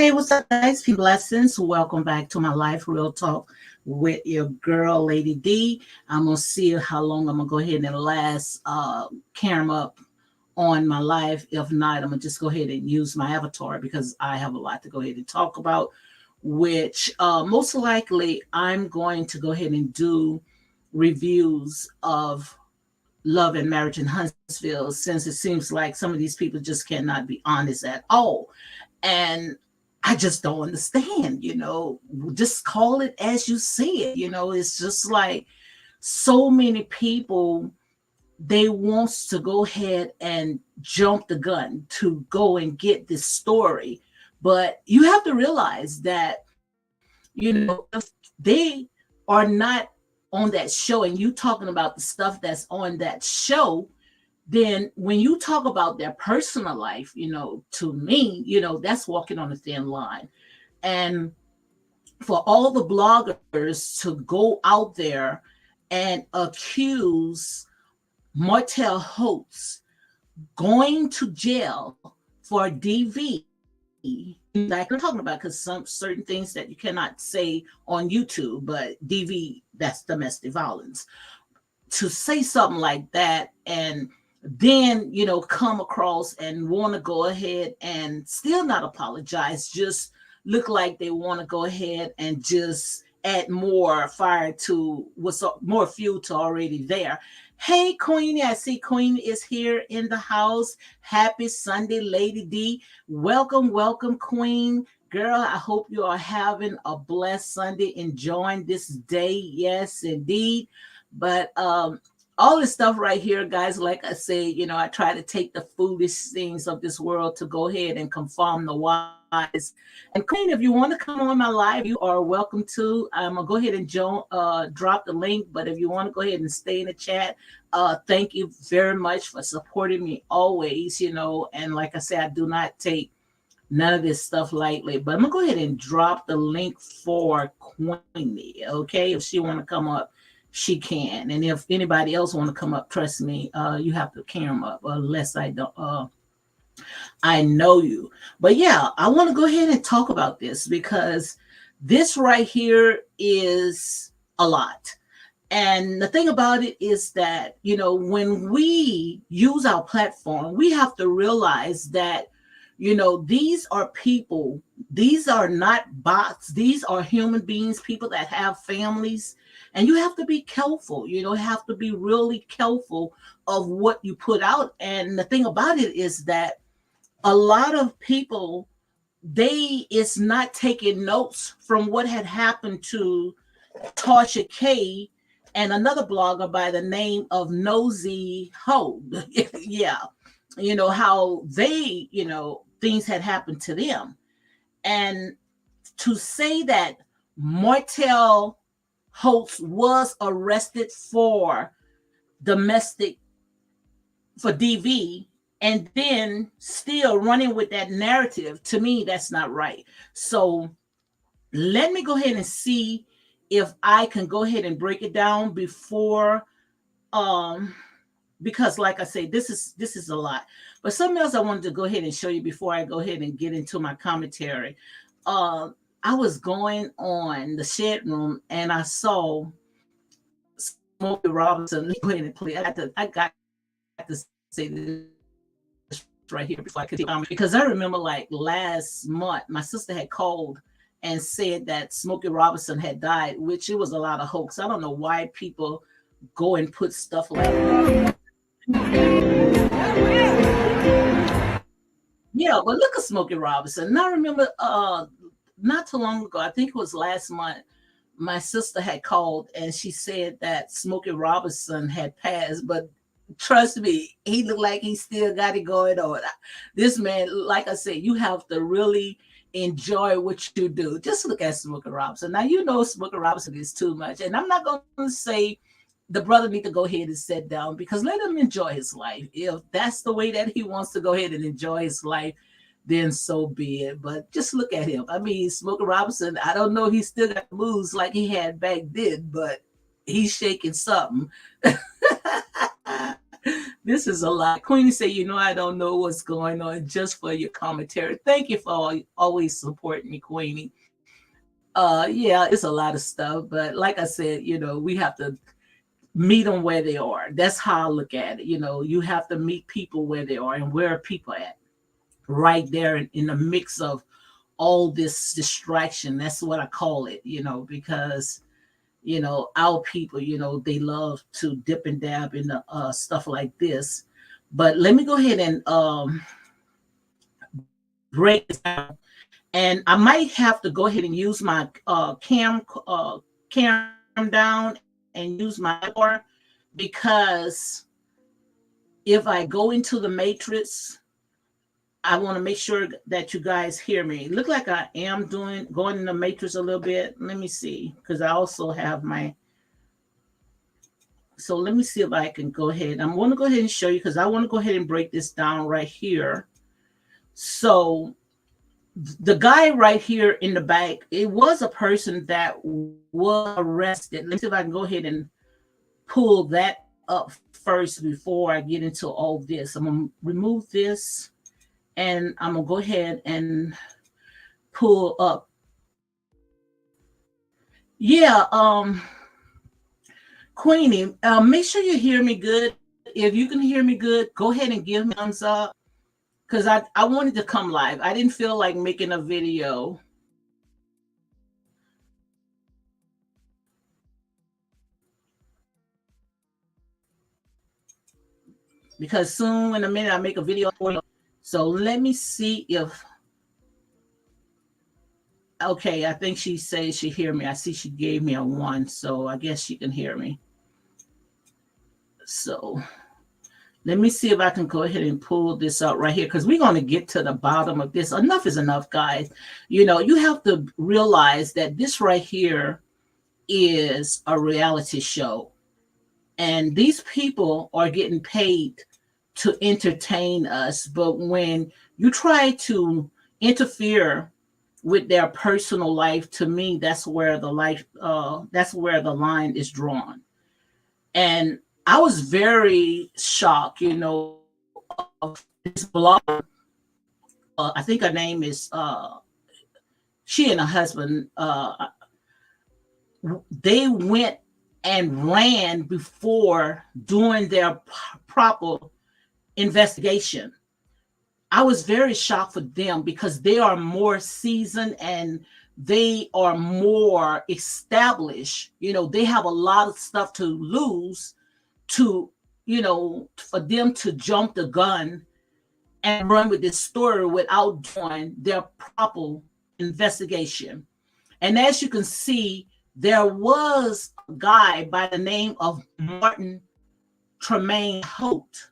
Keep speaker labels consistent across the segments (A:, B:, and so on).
A: Hey, what's up, guys? Peace, blessings. Welcome back to my life real talk with your girl, Lady D. I'm gonna see how long I'm gonna go ahead and last camera up on my life. If not, I'm gonna just go ahead and use my avatar because I have a lot to go ahead and talk about. Which most likely I'm going to go ahead and do reviews of love and marriage in Huntsville, since it seems like some of these people just cannot be honest at all. And I just don't understand. Just call it as you see it. It's just like so many people, they wants to go ahead and jump the gun to go and get this story. But you have to realize that, if they are not on that show and you talking about the stuff that's on that show, then when you talk about their personal life, to me, that's walking on a thin line. And for all the bloggers to go out there and accuse Martel Holt going to jail for DV, like I'm talking about, because some certain things that you cannot say on YouTube, but DV, that's domestic violence. To say something like that and then come across and want to go ahead and still not apologize, just look like they want to go ahead and just add more fire to what's more fuel to already there. Hey, Queenie, I see Queen is here in the house. Happy Sunday, Lady D. Welcome, Queen. Girl, I hope you are having a blessed Sunday, enjoying this day. Yes, indeed. But all this stuff right here, guys, like I say, I try to take the foolish things of this world to go ahead and conform the wise. And Queen, if you want to come on my live, you are welcome to. I'm gonna go ahead and drop the link. But if you want to go ahead and stay in the chat, thank you very much for supporting me always. And like I said, I do not take none of this stuff lightly. But I'm gonna go ahead and drop the link for Queenie. Okay, if she want to come up, she can. And if anybody else want to come up, trust me, you have to camera up unless I know you. But yeah, I want to go ahead and talk about this because this right here is a lot. And the thing about it is that, when we use our platform, we have to realize that, these are people, these are not bots, these are human beings, people that have families. And you have to be careful, have to be really careful of what you put out. And the thing about it is that a lot of people, they is not taking notes from what had happened to Tasha K and another blogger by the name of Nosy Ho. Yeah. How they, things had happened to them. And to say that Martel Holt was arrested for domestic, for DV, and then still running with that narrative, to me, that's not right. So let me go ahead and see if I can go ahead and break it down before, because like I say, this is a lot. But something else I wanted to go ahead and show you before I go ahead and get into my commentary. I was going on the Shed Room and I saw Smokey Robinson playing and play. I got to say this right here before I continue, because I remember like last month my sister had called and said that Smokey Robinson had died, which it was a lot of hoax. I don't know why people go and put stuff like that. Yeah, but look at Smokey Robinson. And I remember not too long ago, I think it was last month, my sister had called and she said that Smokey Robinson had passed, but trust me, he looked like he still got it going on. This man, like I said, you have to really enjoy what you do. Just look at Smokey Robinson. Now, Smokey Robinson is too much. And I'm not going to say the brother need to go ahead and sit down, because let him enjoy his life. If that's the way that he wants to go ahead and enjoy his life, then so be it. But just look at him. I mean, Smokey Robinson, I don't know, he still got moves like he had back then, but he's shaking something. This is a lot. Queenie said, I don't know what's going on, just for your commentary. Thank you for always supporting me, Queenie. Yeah, it's a lot of stuff, but like I said, we have to meet them where they are. That's how I look at it. You have to meet people where they are, and where are people at? Right there in the mix of all this distraction. That's what I call it, because our people, they love to dip and dab in the stuff like this. But let me go ahead and break this down. And I might have to go ahead and use my cam down and use my more, because if I go into the matrix, I want to make sure that you guys hear me. Look like I am going in the matrix a little bit. Let me see, because I also have my. So let me see if I can go ahead. I'm going to go ahead and show you, because I want to go ahead and break this down right here. So the guy right here in the back, it was a person that was arrested. Let me see if I can go ahead and pull that up first before I get into all this. I'm going to remove this, and I'm going to go ahead and pull up. Yeah, Queenie, make sure you hear me good. If you can hear me good, go ahead and give me a thumbs up, because I wanted to come live. I didn't feel like making a video. Because soon in a minute I make a video for you. So let me see if, okay, I think she says she hear me. I see she gave me a 1, so I guess she can hear me. So let me see if I can go ahead and pull this out right here, because we're going to get to the bottom of this. Enough is enough, guys. You have to realize that this right here is a reality show, and these people are getting paid to entertain us. But when you try to interfere with their personal life, to me, that's where the line is drawn. And I was very shocked, of this blogger. I think her name is she and her husband. They went and ran before doing their proper investigation. I was very shocked for them, because they are more seasoned and they are more established. They have a lot of stuff to lose, to, for them to jump the gun and run with this story without doing their proper investigation. And as you can see, there was a guy by the name of Martel Holt,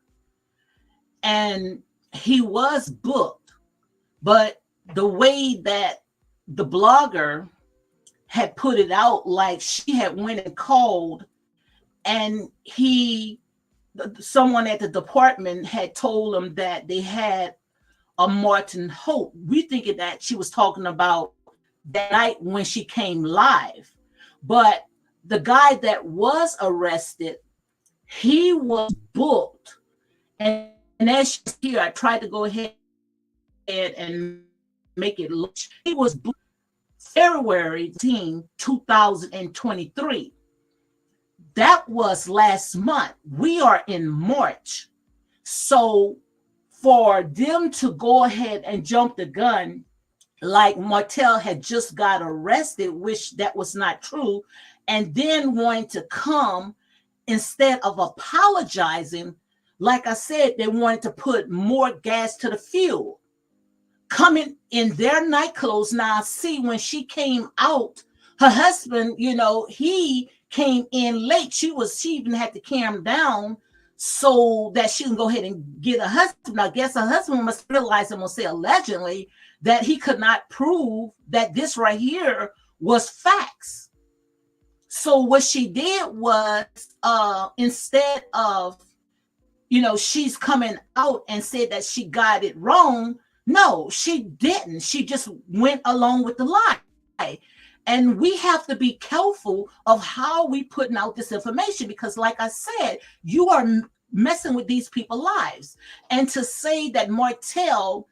A: and he was booked. But the way that the blogger had put it out, like she had went and called, and someone at the department had told him that they had a Martel Holt. We thinking that she was talking about that night when she came live. But the guy that was arrested, he was booked. And as you see here, I tried to go ahead and make it look. He was booked February 2023. That was last month. We are in March. So for them to go ahead and jump the gun, like Martell had just got arrested, which that was not true, and then wanting to come, instead of apologizing, like I said, they wanted to put more gas to the fuel. Coming in their night clothes. Now, see, when she came out, her husband, he came in late. She even had to calm down so that she can go ahead and get a husband. I guess her husband must realize, I'm going to say allegedly, that he could not prove that this right here was facts. So what she did was, instead of, she's coming out and said that she got it wrong. No, she didn't. She just went along with the lie. And we have to be careful of how we putting out this information, because like I said, you are messing with these people's lives. And to say that Martell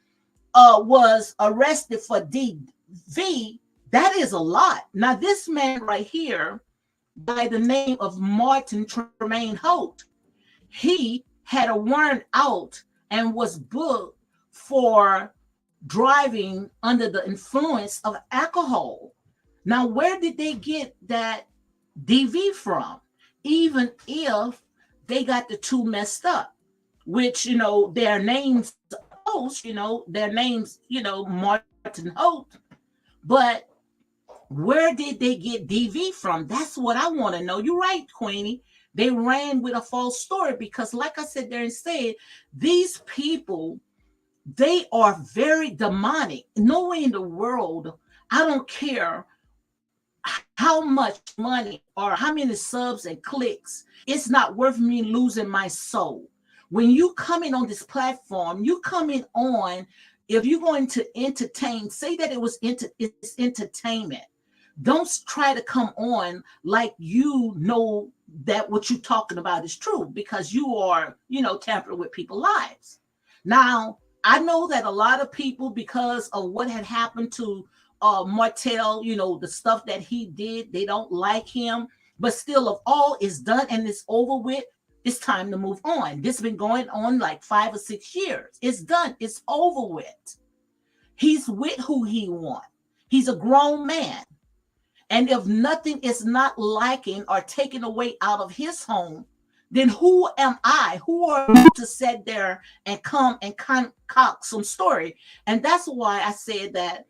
A: was arrested for DV, that is a lot. Now, this man right here, by the name of Martin Tremaine Holt, he had a warrant out and was booked for driving under the influence of alcohol. Now, where did they get that DV from? Even if they got the two messed up, which, their names close, their names, Martin Holt, but where did they get DV from? That's what I want to know. You're right, Queenie. They ran with a false story because, like I said there and said, these people, they are very demonic. No way in the world, I don't care how much money or how many subs and clicks, it's not worth me losing my soul. When you come in on this platform, you come in on, if you're going to entertain, say that it's entertainment. Don't try to come on like you know that what you're talking about is true, because you are, tampering with people's lives. Now, I know that a lot of people, because of what had happened to Martell, the stuff that he did, they don't like him. But still, if all is done and it's over with, it's time to move on. This has been going on like 5 or 6 years. It's done. It's over with. He's with who he wants. He's a grown man. And if nothing is not liking or taken away out of his home, then who am I? Who are you to sit there and come and concoct some story? And that's why I said that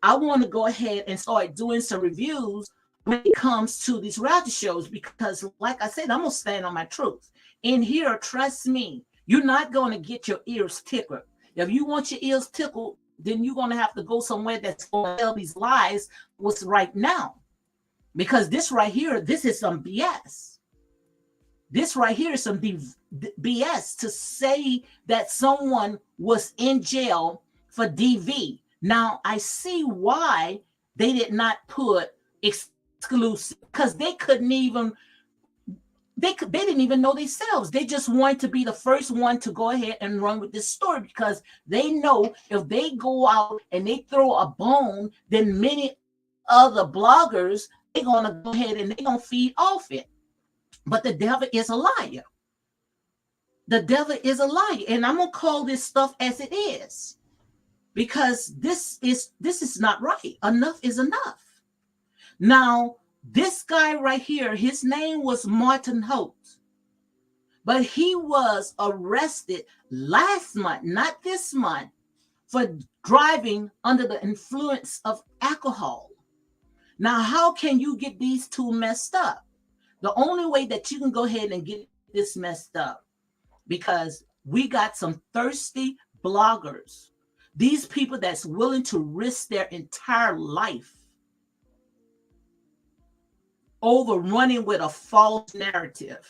A: I want to go ahead and start doing some reviews when it comes to these reality shows, because like I said, I'm going to stand on my truth. In here, trust me, you're not going to get your ears tickled. If you want your ears tickled, then you're going to have to go somewhere that's going to tell these lies what's right now. Because this right here, this is some BS. This right here is some BS to say that someone was in jail for DV. Now, I see why they did not put exclusive, because they couldn't even, they didn't even know themselves. They just wanted to be the first one to go ahead and run with this story, because they know if they go out and they throw a bone, then many other bloggers, they're going to go ahead and they're going to feed off it. But the devil is a liar. The devil is a liar. And I'm going to call this stuff as it is, because this is not right. Enough is enough. Now, this guy right here, his name was Martel Holt, but he was arrested last month, not this month, for driving under the influence of alcohol. Now, how can you get these two messed up? The only way that you can go ahead and get this messed up, because we got some thirsty bloggers, these people that's willing to risk their entire life over running with a false narrative.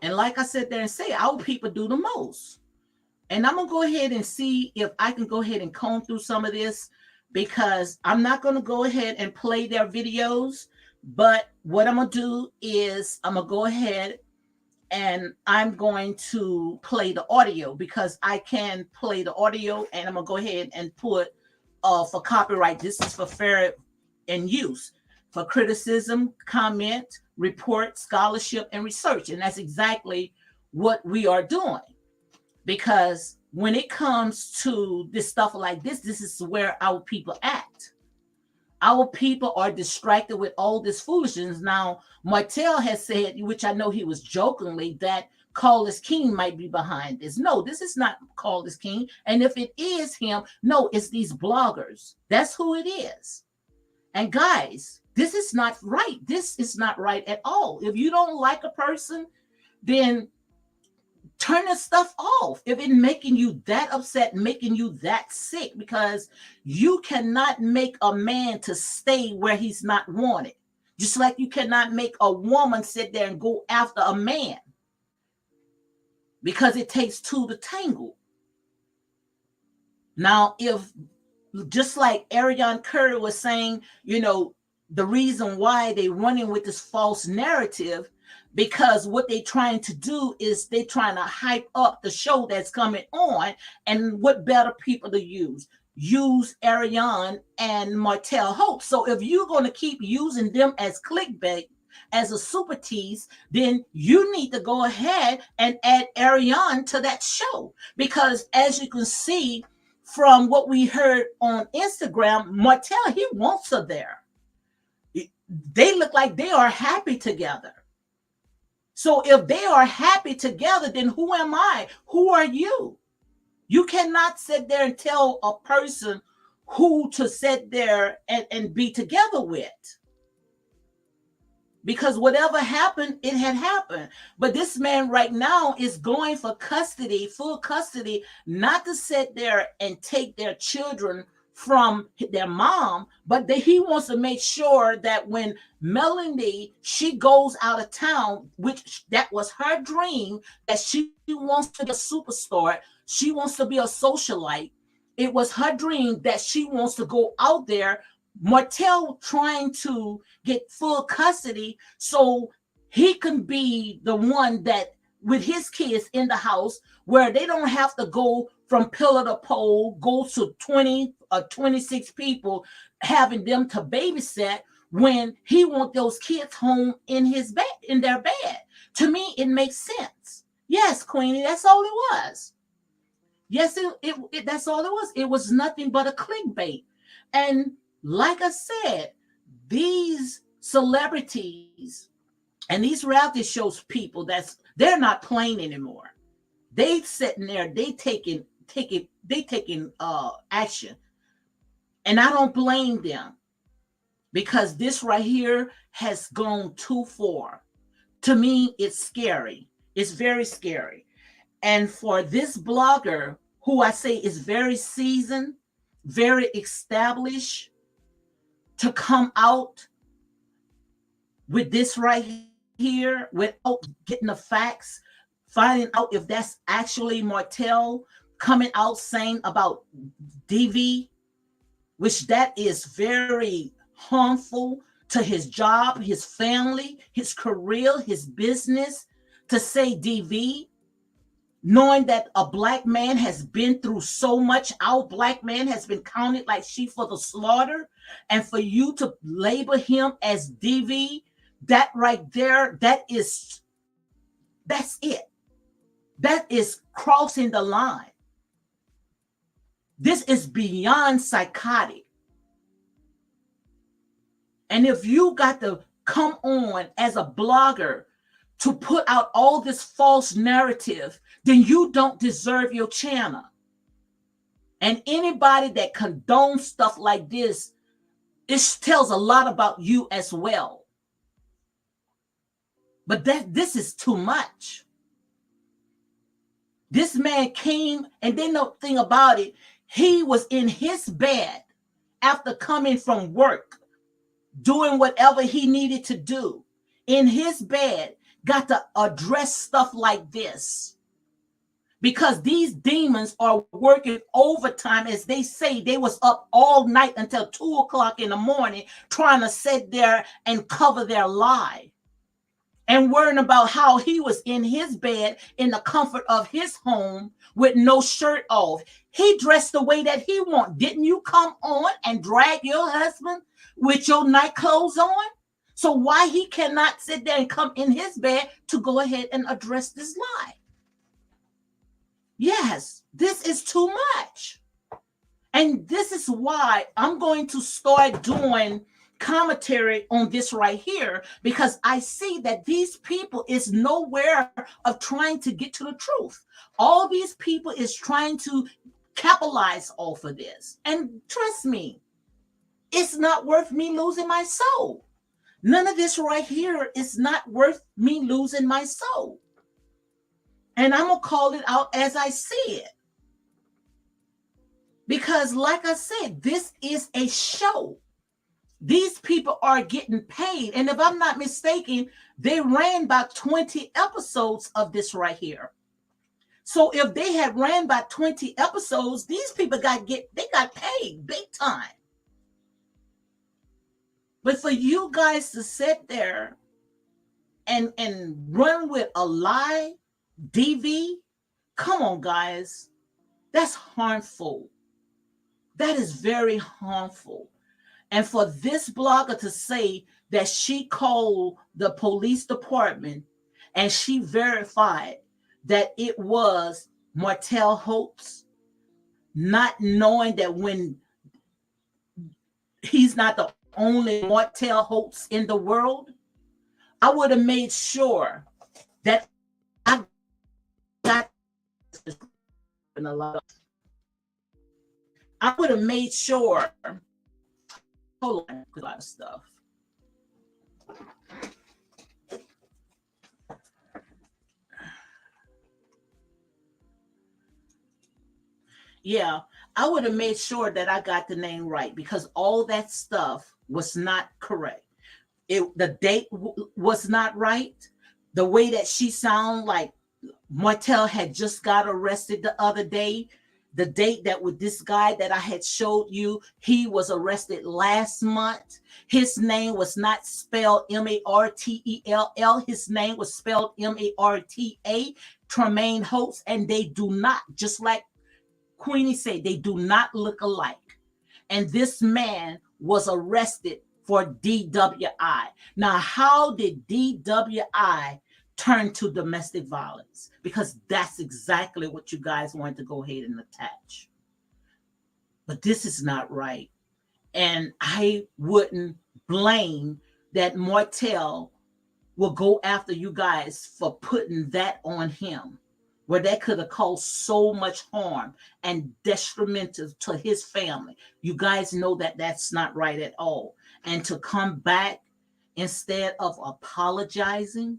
A: And like I said there and say, our people do the most. And I'm going to go ahead and see if I can go ahead and comb through some of this, because I'm not going to go ahead and play their videos. But what I'm going to do is I'm going to go ahead and I'm going to play the audio, because I can play the audio, and I'm going to go ahead and put for copyright. This is for fair and use. For criticism, comment, report, scholarship, and research. And that's exactly what we are doing. Because when it comes to this stuff like this, this is where our people act. Our people are distracted with all this foolishness. Now, Martell has said, which I know he was jokingly, that Carlos King might be behind this. No, this is not Carlos King. And if it is him, no, it's these bloggers. That's who it is. And guys, this is not right. This is not right at all. If you don't like a person, then turn the stuff off. If it's making you that upset, making you that sick, because you cannot make a man to stay where he's not wanted. Just like you cannot make a woman sit there and go after a man, because it takes two to tangle. Now, if just like Arionne was saying, the reason why they running with this false narrative, because what they're trying to do is they're trying to hype up the show that's coming on. And what better people to use Arionne and Martel Holt. So if you're going to keep using them as clickbait, as a super tease, then you need to go ahead and add Arionne to that show. Because as you can see from what we heard on Instagram, Martell, he wants her there. They look like they are happy together. So if they are happy together, then who am I? Who are you? You cannot sit there and tell a person who to sit there and be together with. Because whatever happened, it had happened. But this man right now is going for custody, full custody, not to sit there and take their children from their mom, but that he wants to make sure that when Melanie, she goes out of town, which that was her dream, that she wants to be a superstar, she wants to be a socialite. It was her dream that she wants to go out there. Martel trying to get full custody so he can be the one that with his kids in the house where they don't have to go from pillar to pole, go to 20 or 26 people, having them to babysit when he wants those kids home in his bed, in their bed. To me, it makes sense. Yes, Queenie, that's all it was. Yes, that's all it was. It was nothing but a clickbait. And like I said, these celebrities and these reality shows people, they're not playing anymore. They sitting there, they taking action. And I don't blame them because this right here has gone too far. To me, it's scary. It's very scary. And for this blogger, who I say is very seasoned, very established, to come out with this right here without getting the facts, finding out if that's actually Martel coming out saying about DV, which that is very harmful to his job, his family, his career, his business, to say DV, knowing that a black man has been through so much. Our black man has been counted like sheep for the slaughter. And for you to label him as DV, that right there, that's it. That is crossing the line. This is beyond psychotic. And if you got to come on as a blogger to put out all this false narrative, then you don't deserve your channel. And anybody that condones stuff like this, it tells a lot about you as well. But this is too much. This man came, and then the thing about it, he was in his bed after coming from work, doing whatever he needed to do. In his bed, got to address stuff like this. Because these demons are working overtime, as they say. They was up all night until 2 o'clock in the morning trying to sit there and cover their lie. And worrying about how he was in his bed in the comfort of his home with no shirt off. He dressed the way that he want. Didn't you come on and drag your husband with your night clothes on? So why he cannot sit there and come in his bed to go ahead and address this lie? Yes, this is too much. And this is why I'm going to start doing commentary on this right here, because I see that these people is nowhere of trying to get to the truth. All these people is trying to capitalize off of this. And trust me, it's not worth me losing my soul. None of this right here is not worth me losing my soul. And I'm going to call it out as I see it. Because like I said, this is a show. These people are getting paid. And if I'm not mistaken, they ran about 20 episodes of this right here. So if they had ran about 20 episodes, these people got paid big time. But for you guys to sit there and run with a lie, DV. Come on, guys. That's harmful. That is very harmful. And for this blogger to say that she called the police department and she verified that it was Martel Holt, not knowing that when he's not the only Martel Holtz in the world, I would have made sure that I got a lot of, I would have made sure, hold on, a lot of stuff. Yeah, I would have made sure that I got the name right because all that stuff was not correct. The date was not right. The way that she sounded like Martell had just got arrested the other day. The date that with this guy that I had showed you, he was arrested last month. His name was not spelled Martell. His name was spelled Marta, Tremaine Holtz, and they do not, just like Queenie said, they do not look alike. And this man was arrested for DWI. Now, how did DWI turn to domestic violence? Because that's exactly what you guys wanted to go ahead and attach. But this is not right. And I wouldn't blame that Martell will go after you guys for putting that on him, where that could have caused so much harm and detrimental to his family. You guys know that that's not right at all. And to come back instead of apologizing,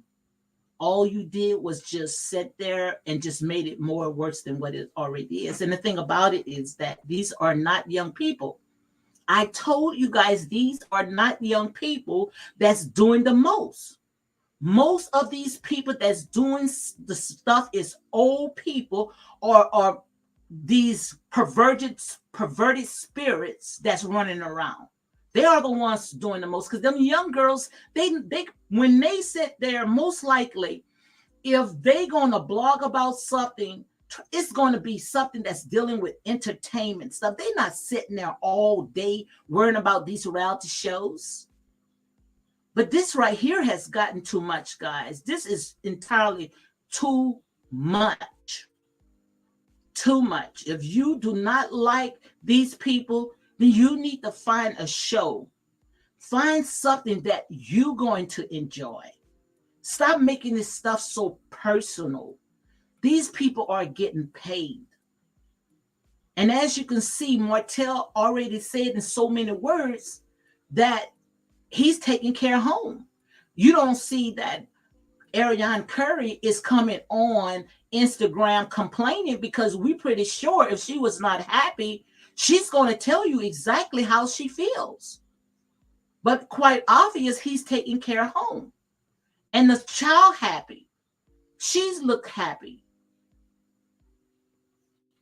A: all you did was just sit there and just made it more worse than what it already is. And the thing about it is that these are not young people. I told you guys these are not young people that's doing the most. Most of these people that's doing the stuff is old people or these perverted spirits that's running around. They are the ones doing the most, because them young girls, they when they sit there, most likely, if they gonna blog about something, it's going to be something that's dealing with entertainment stuff. They're not sitting there all day worrying about these reality shows. But this right here has gotten too much, guys. This is entirely too much. Too much. If you do not like these people, then you need to find a show. Find something that you're going to enjoy. Stop making this stuff so personal. These people are getting paid. And as you can see, Martell already said in so many words that he's taking care of home. You don't see that Arionne Curry is coming on Instagram complaining, because we're pretty sure if she was not happy, she's going to tell you exactly how she feels. But quite obvious, he's taking care of home. And the child happy. She's looked happy.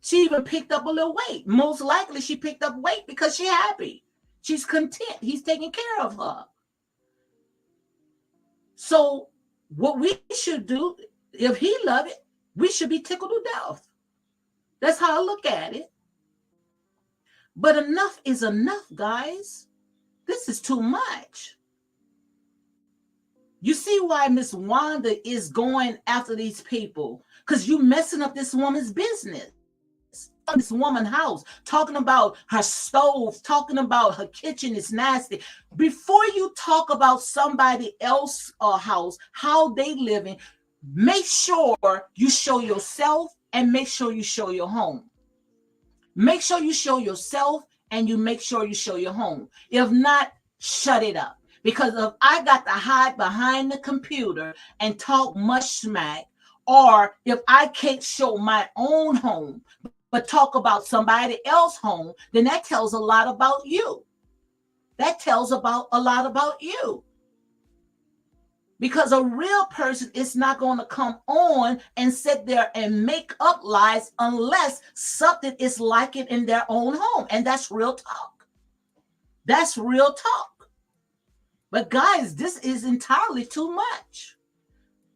A: She even picked up a little weight. Most likely she picked up weight because she's happy. She's content. He's taking care of her. So what we should do, if he love it, we should be tickled to death. That's how I look at it. But enough is enough, guys. This is too much. You see why Miss Wanda is going after these people? Because you messing up this woman's business. This woman's house, talking about her stove, talking about her kitchen is nasty. Before you talk about somebody else's house, how they living, make sure you show yourself and make sure you show your home. Make sure you show yourself and you make sure you show your home. If not, shut it up. Because if I got to hide behind the computer and talk much smack, or if I can't show my own home, but talk about somebody else's home, then that tells a lot about you. That tells a lot about you. Because a real person is not going to come on and sit there and make up lies unless something is like it in their own home. And that's real talk. That's real talk. But guys, this is entirely too much.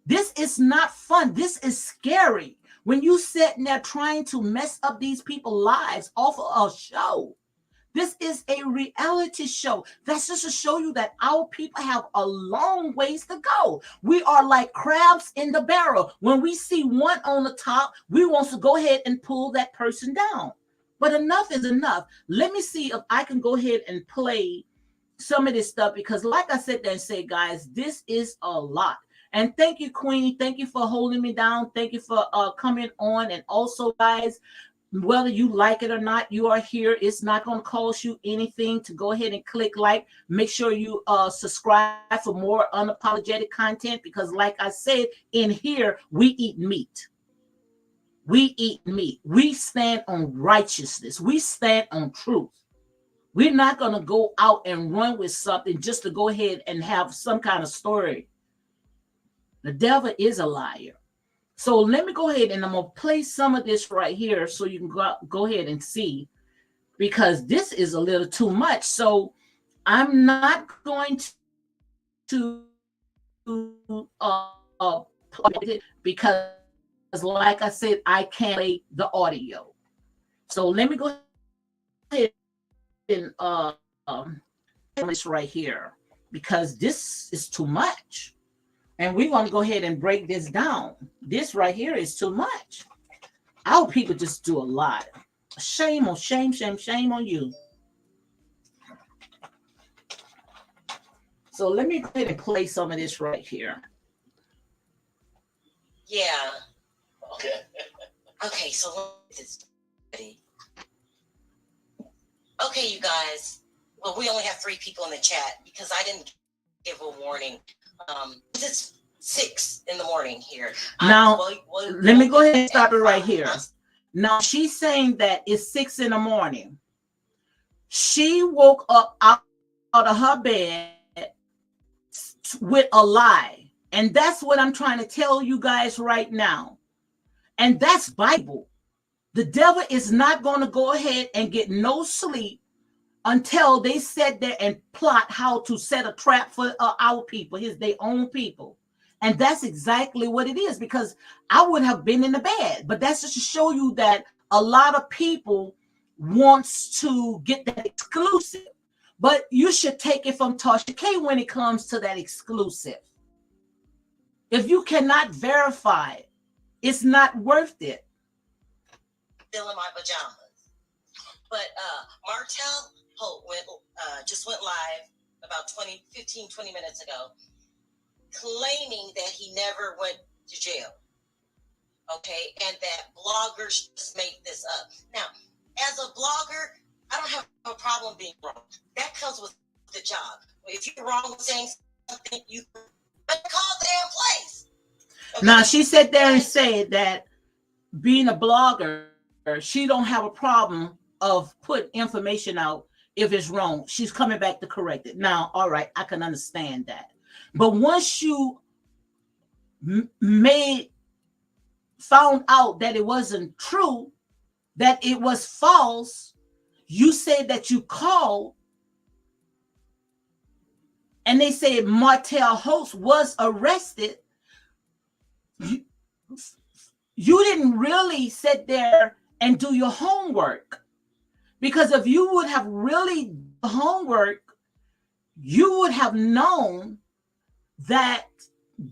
A: This is not fun. This is scary. When you sitting there trying to mess up these people's lives off of a show. This is a reality show. That's just to show you that our people have a long ways to go. We are like crabs in the barrel. When we see one on the top, we want to go ahead and pull that person down. But enough is enough. Let me see if I can go ahead and play some of this stuff because, like I said there and said, guys, this is a lot. And thank you, Queen. Thank you for holding me down. Thank you for coming on. And also, guys, whether you like it or not, you are here. It's not going to cost you anything to go ahead and click like. Make sure you subscribe for more unapologetic content because, like I said, in here, we eat meat. We eat meat. We stand on righteousness. We stand on truth. We're not going to go out and run with something just to go ahead and have some kind of story. The devil is a liar. So let me go ahead and I'm going to play some of this right here so you can go ahead and see because this is a little too much. So I'm not going to because like I said, I can't play the audio. So let me go ahead and this right here because this is too much. And we want to go ahead and break this down. This right here is too much. Our people just do a lot. Shame on shame, shame, shame on you. So let me go ahead and play some of this right here.
B: Yeah. Okay, so it's ready. Okay, you guys. Well, we only have 3 people in the chat because I didn't give a warning. It's 6 in the morning here.
A: Now, let me go ahead and stop it right here. Now, she's saying that it's 6 in the morning. She woke up out of her bed with a lie. And that's what I'm trying to tell you guys right now. And that's Bible. The devil is not going to go ahead and get no sleep until they sit there and plot how to set a trap for our people, their own people. And that's exactly what it is because I would have been in the bed. But that's just to show you that a lot of people wants to get that exclusive. But you should take it from Tasha K when it comes to that exclusive. If you cannot verify it, it's not worth it.
B: Still in my pajamas. But Martel Holt just went live about 15, 20 minutes ago, claiming that he never went to jail. Okay, and that bloggers just make this up. Now, as a blogger, I don't have a problem being wrong. That comes with the job. If you're wrong with saying something, you call the damn place. Okay?
A: Now, she sat there and said that being a blogger, she don't have a problem of putting information out if it's wrong. She's coming back to correct it. Now, all right, I can understand that. But once you found out that it wasn't true, that it was false, you said that you called, and they said Martel Holt was arrested. You didn't really sit there and do your homework. Because if you would have really done the homework, you would have known that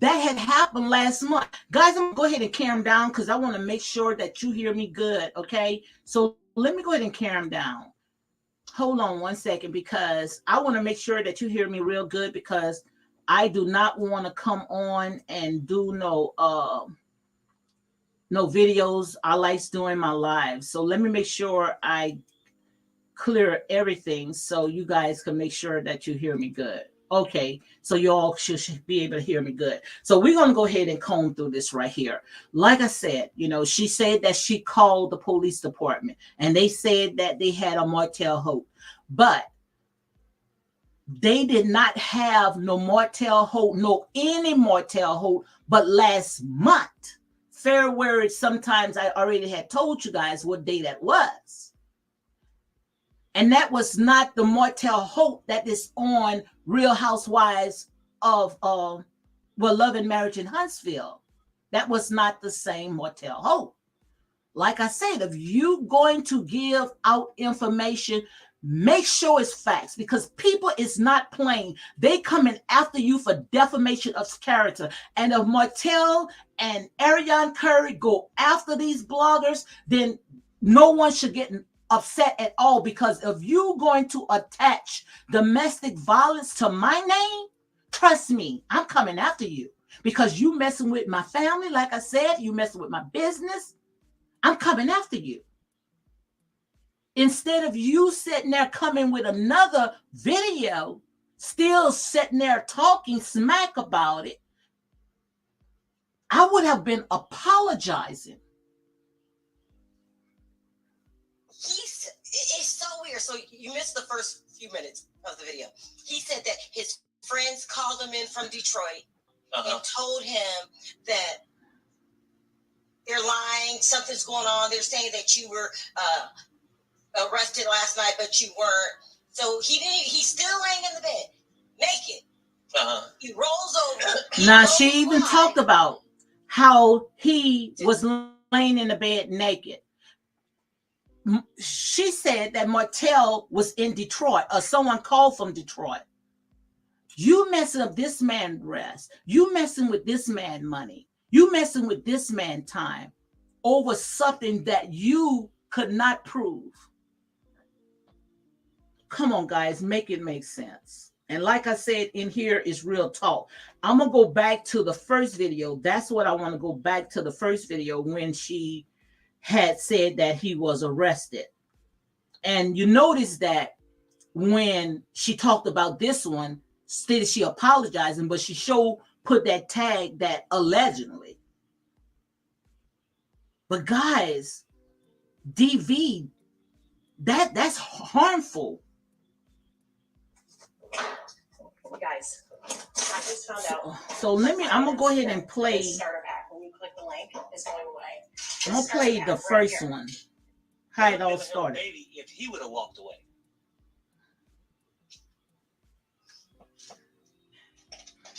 A: had happened last month. Guys, I'm going to go ahead and calm down because I want to make sure that you hear me good, okay? So let me go ahead and calm down. Hold on one second because I want to make sure that you hear me real good because I do not want to come on and do no videos. I like doing my live. So let me make sure I clear everything so you guys can make sure that you hear me good. Okay, so you all should be able to hear me good. So we're going to go ahead and comb through this right here. Like I said, she said that she called the police department and they said that they had a Martel Holt, but they did not have no Martel Holt, any Martel Holt, but last month. Fair words, sometimes I already had told you guys what day that was. And that was not the Martel Holt that is on Real Housewives of well, Love and Marriage in Huntsville. That was not the same Martel Holt. Like I said, if you going to give out information, make sure it's facts, because people is not playing. They coming after you for defamation of character. And if Martell and Arionne Curry go after these bloggers, then no one should get upset at all, because if you going to attach domestic violence to my name, trust me, I'm coming after you, because you messing with my family. Like I said, you messing with my business. I'm coming after you. Instead of you sitting there coming with another video, still sitting there talking smack about it, I would have been apologizing.
B: It's so weird. So you missed the first few minutes of the video. He said that his friends called him in from Detroit and told him that they're lying, something's going on. They're saying that you were arrested last night, but you weren't. So he's still laying in the bed, naked. He rolls over.
A: Now, she even talked about how he was laying in the bed naked. She said that Martell was in Detroit, or someone called from Detroit. You messing up this man's rest. You messing with this man money. You messing with this man time over something that you could not prove. Come on, guys, make it make sense. And like I said, in here is real talk. I'm going to go back to the first video. That's what I want to go back to, the first video when she had said that he was arrested. And you notice that when she talked about this one, instead of she apologizing, but she put that tag that allegedly. But guys, DV, that's harmful.
C: Guys, I just found out.
A: So I'm gonna go ahead and play.
C: Starter pack, when you click the link, is going away.
A: I'm gonna play the first one. How it all started.
D: Maybe if he would have walked away.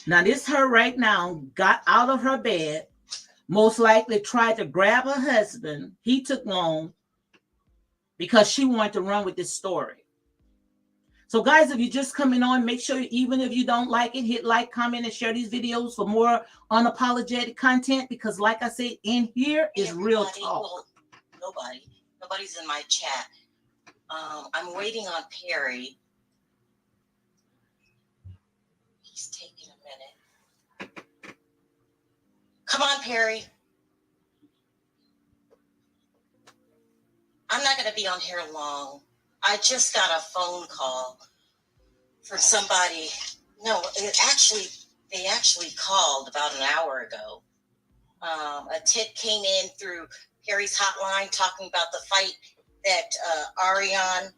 A: Now this her right now got out of her bed, most likely tried to grab her husband. He took long because she wanted to run with this story. So guys, if you're just coming on, make sure, even if you don't like it, hit like, comment, and share these videos for more unapologetic content, because like I said, in here is real talk.
B: Well, nobody's in my chat. I'm waiting on Perry. He's taking a minute. Come on, Perry. I'm not going to be on here long. I just got a phone call from somebody. No, they actually called about an hour ago. A tip came in through Perry's hotline talking about the fight that Arionne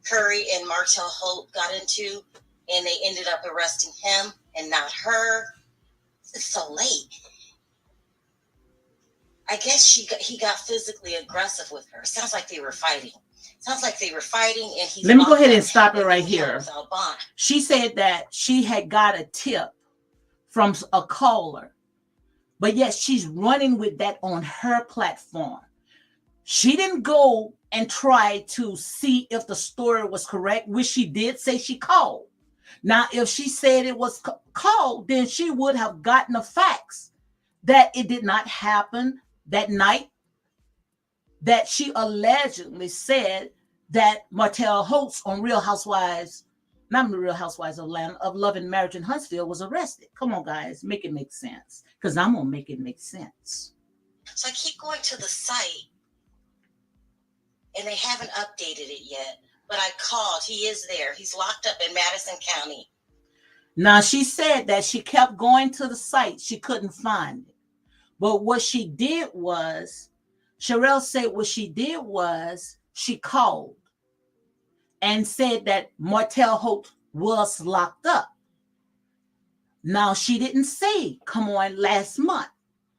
B: Curry and Martel Holt got into, and they ended up arresting him and not her. It's so late. I guess he got physically aggressive with her. Sounds like they were fighting. And he's.
A: Let me go ahead and stop it right here. She said that she had got a tip from a caller, but yet she's running with that on her platform. She didn't go and try to see if the story was correct, which she did say she called. Now, if she said it was called, then she would have gotten the facts that it did not happen that night, that she allegedly said that Martel Holt on Real Housewives, not Real Housewives of Atlanta, of Love and Marriage in Huntsville, was arrested. Come on, guys, make it make sense, because I'm going to make it make sense.
B: So I keep going to the site, and they haven't updated it yet. But I called. He is there. He's locked up in Madison County.
A: Now, she said that she kept going to the site. She couldn't find it. But what she did was, Sherelle said what she did was she called and said that Martel Holt was locked up. Now, she didn't say, come on, last month.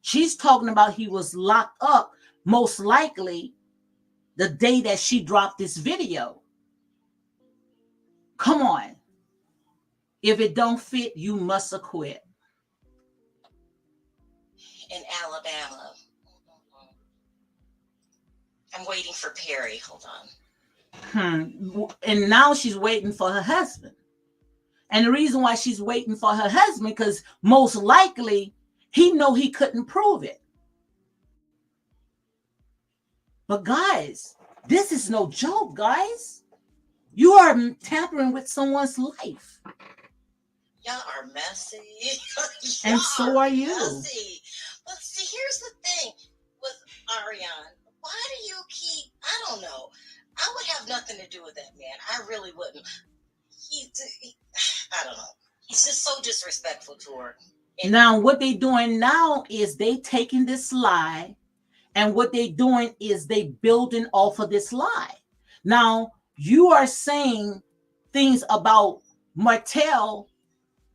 A: She's talking about he was locked up, most likely the day that she dropped this video. Come on. If it don't fit, you must acquit.
B: Alabama. I'm waiting for Perry. Hold on.
A: And now she's waiting for her husband. And the reason why she's waiting for her husband, because most likely he know he couldn't prove it. But guys, this is no joke, guys. You are tampering with someone's life.
B: Y'all are messy.
A: And so are you.
B: Messy. But see, here's the thing with Arionne. Why do you keep, I don't know. I would have nothing to do with that man. I really wouldn't. I don't know. He's just so disrespectful to her.
A: And now what they doing now is they taking this lie, and what they doing is they building off of this lie. Now you are saying things about Martell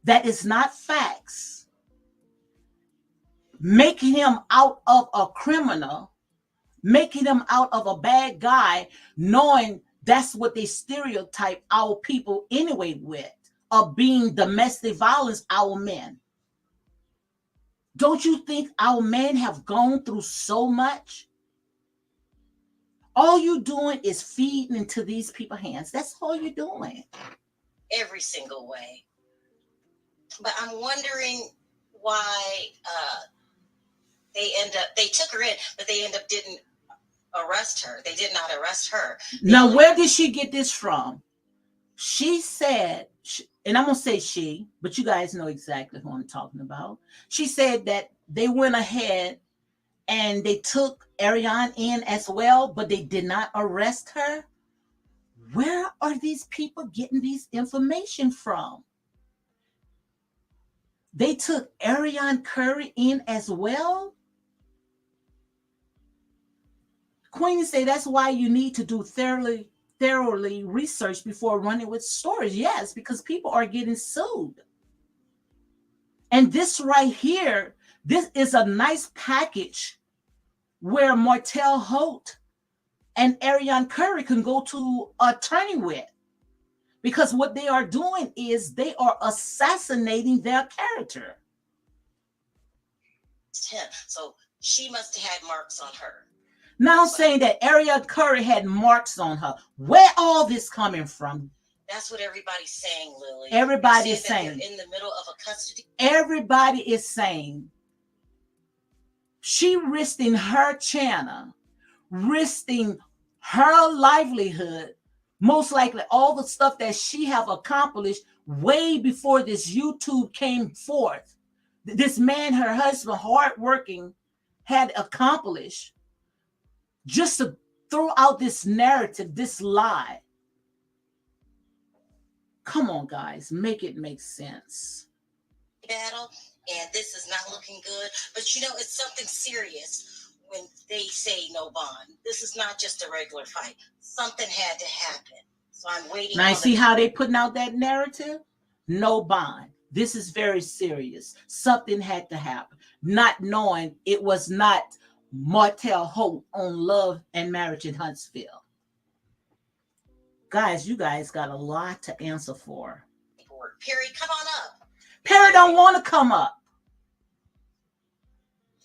A: that is not facts, making him out of a criminal, making him out of a bad guy, knowing that's what they stereotype our people anyway with, of being domestic violence, our men. Don't you think our men have gone through so much? All you doing is feeding into these people's hands. That's all you're doing.
B: Every single way. But I'm wondering why they took her in, but they didn't arrest her. They did not arrest her.
A: Now, where did she get this from? She said, and I'm going to say she, but you guys know exactly who I'm talking about. She said that they went ahead and they took Arionne in as well, but they did not arrest her. Where are these people getting these information from? They took Arionne Curry in as well. Queenie say that's why you need to do thoroughly research before running with stories. Yes, because people are getting sued. And this right here, this is a nice package where Martel Holt and Arionne Curry can go to attorney with. Because what they are doing is they are assassinating their character.
B: So she must have had marks on her.
A: Now saying that Arionne Curry had marks on her. Where all this coming from?
B: That's what everybody's saying, Lily.
A: Everybody is saying.
B: In the middle of a custody.
A: Everybody is saying she risking her channel, risking her livelihood, most likely all the stuff that she have accomplished way before this YouTube came forth. This man, her husband, hardworking, had accomplished, just to throw out this narrative, this lie. Come on, guys, make it make sense.
B: Battle, and this is not looking good. But you know, it's something serious when they say no bond. This is not just a regular fight. Something had to happen. So I'm waiting.
A: Now, you see how they putting out that narrative? No bond. This is very serious. Something had to happen. Not knowing it was not Martel Holt on Love and Marriage in Huntsville. Guys, you guys got a lot to answer for.
B: Perry, come on up.
A: Perry don't want to come up.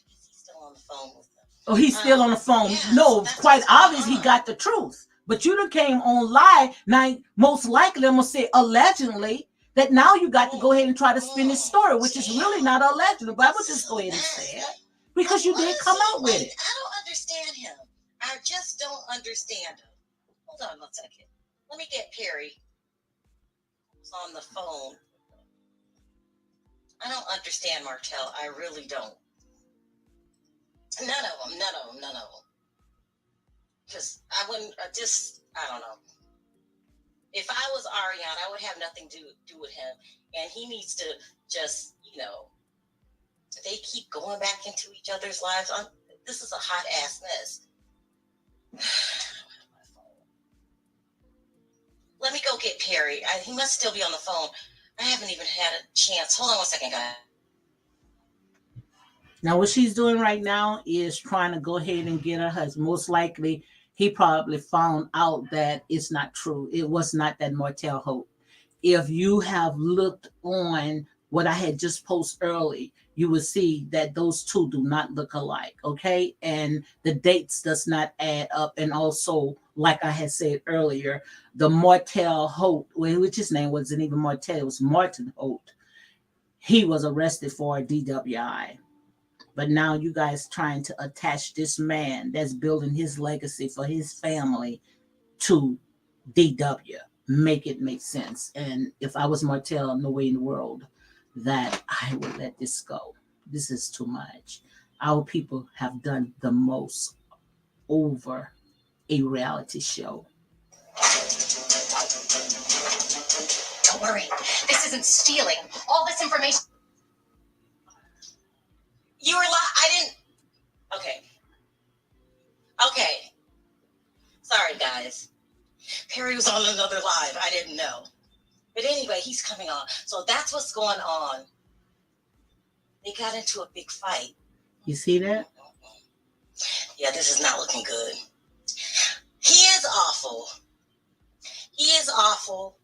B: He's still on the phone with them.
A: Oh, he's still on the phone.
B: Yes,
A: No, quite obvious he got the truth. But you done came on live. Now, most likely, I'm going to say allegedly, that now you got to go ahead and try to spin this story, which is really not allegedly. But I would just go ahead and say it. Because you did come out with it.
B: I don't understand him. I just don't understand him. Hold on one second. Let me get Perry. He's on the phone. I don't understand Martell. I really don't. None of them. Because I don't know. If I was Arionne, I would have nothing to do with him. And he needs to just, they keep going back into each other's lives. This is a hot ass mess. Let me go get Perry. He must still be on the phone. I haven't even had a chance. Hold on one second, guys.
A: Now, what she's doing right now is trying to go ahead and get her husband. Most likely, he probably found out that it's not true. It was not that Martel Holt. If you have looked on what I had just posted early, you will see that those two do not look alike. Okay. And the dates does not add up. And also, like I had said earlier, the Martel Holt, which his name wasn't even Martel, it was Martin Holt. He was arrested for a DWI. But now you guys trying to attach this man that's building his legacy for his family to DW. Make it make sense. And if I was Martell, no way in the world that I would let this go. This is too much. Our people have done the most over a reality show.
C: Don't worry. This isn't stealing. All this information.
B: You were I didn't. Okay. Okay. Sorry, guys. Perry was on another live. I didn't know. But anyway, he's coming on. So that's what's going on. They got into a big fight.
A: You see that?
B: Yeah, this is not looking good. He is awful. He is awful.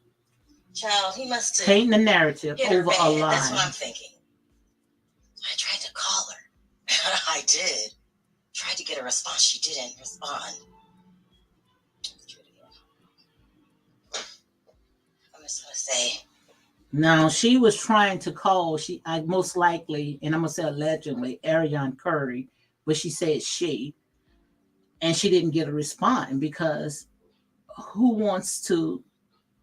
B: Child, he must have
A: Painting the narrative
B: hit her
A: over a
B: bad.
A: lie.
B: That's what I'm thinking. I tried to call her. I did. Tried to get a response. She didn't respond. I'm just gonna say.
A: Now she was trying to call. I most likely, and I'm gonna say allegedly, Arionne Curry, but she said she, and she didn't get a response because who wants to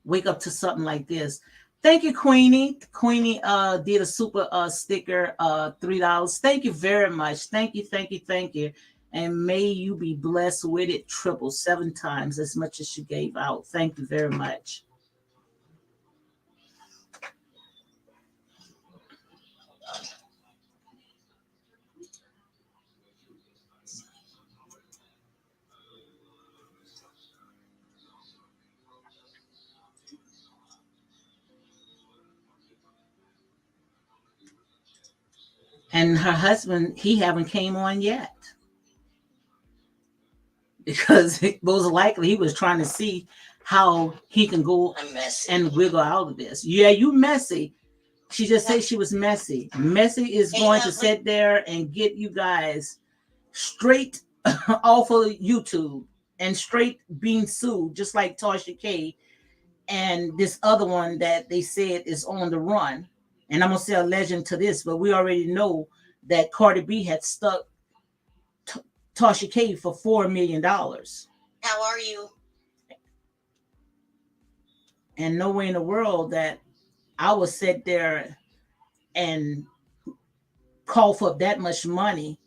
A: wake up to something like this? Thank you, Queenie. Queenie did a super sticker, $3. Thank you very much. Thank you, thank you, thank you. And may you be blessed with it triple 7 times as much as you gave out. Thank you very much. And her husband, he haven't came on yet. Because most likely he was trying to see how he can go and wiggle out of this. Yeah, you messy. She just said she was messy. Messy is going to sit there and get you guys straight off of YouTube and straight being sued, just like Tasha K and this other one that they said is on the run. And I'm gonna say a legend to this, but we already know that Cardi B had stuck Tasha K for $4 million.
B: How are you?
A: And no way in the world that I would sit there and call for that much money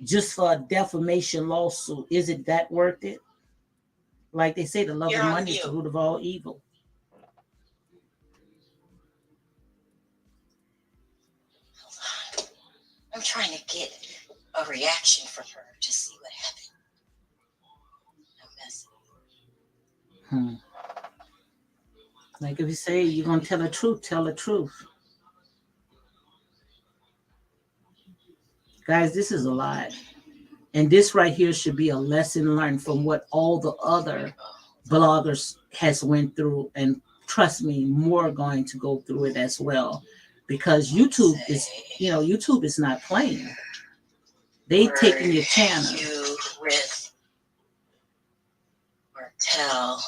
A: just for a defamation lawsuit. Is it that worth it? Like they say, the love of money is the root of all evil.
B: I'm trying to get a reaction from her to see what happened. I'm messing.
A: Like if you say you're going to tell the truth, tell the truth. Guys, this is a lot. And this right here should be a lesson learned from what all the other bloggers has went through. And trust me, more are going to go through it as well. Because YouTube is, YouTube is not playing. They taking your channel.
B: You with Martel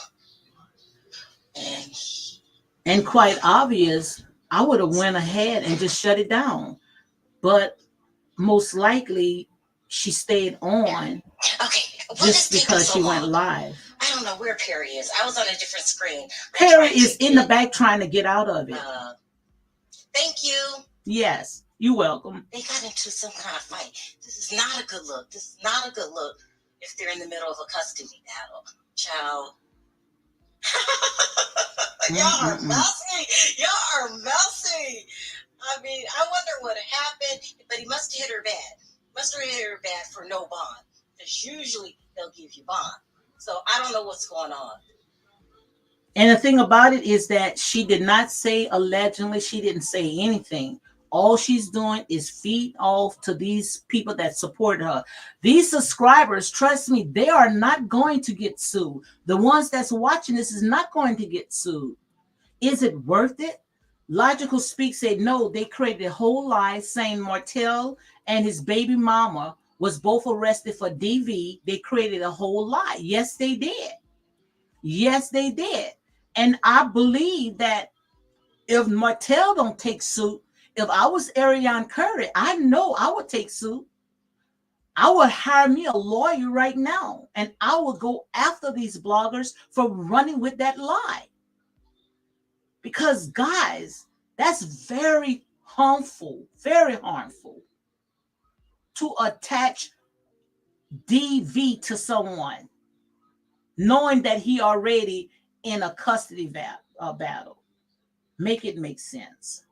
A: and quite obvious, I would have went ahead and just shut it down. But most likely she stayed on just because she went live.
B: I don't know where Perry is. I was on a different screen.
A: Perry is in the back trying to get out of it.
B: Thank you.
A: Yes, you're welcome.
B: They got into some kind of fight. This is not a good look. This is not a good look if they're in the middle of a custody battle. Child. Y'all are messy. Y'all are messy. I mean, I wonder what happened, but he must have hit her bad. Must have hit her bad for no bond. Because usually they'll give you bond. So I don't know what's going on.
A: And the thing about it is that she did not say allegedly. She didn't say anything. All she's doing is feed off to these people that support her. These subscribers, trust me, they are not going to get sued. The ones that's watching this is not going to get sued. Is it worth it? Logical Speak said no, they created a whole lie saying Martell and his baby mama was both arrested for DV. They created a whole lie. Yes, they did. Yes, they did. And I believe that if Martell don't take suit, if I was Arionne Curry, I know I would take suit. I would hire me a lawyer right now, and I would go after these bloggers for running with that lie. Because, guys, that's very harmful to attach DV to someone, knowing that he already in a custody battle. Make it make sense.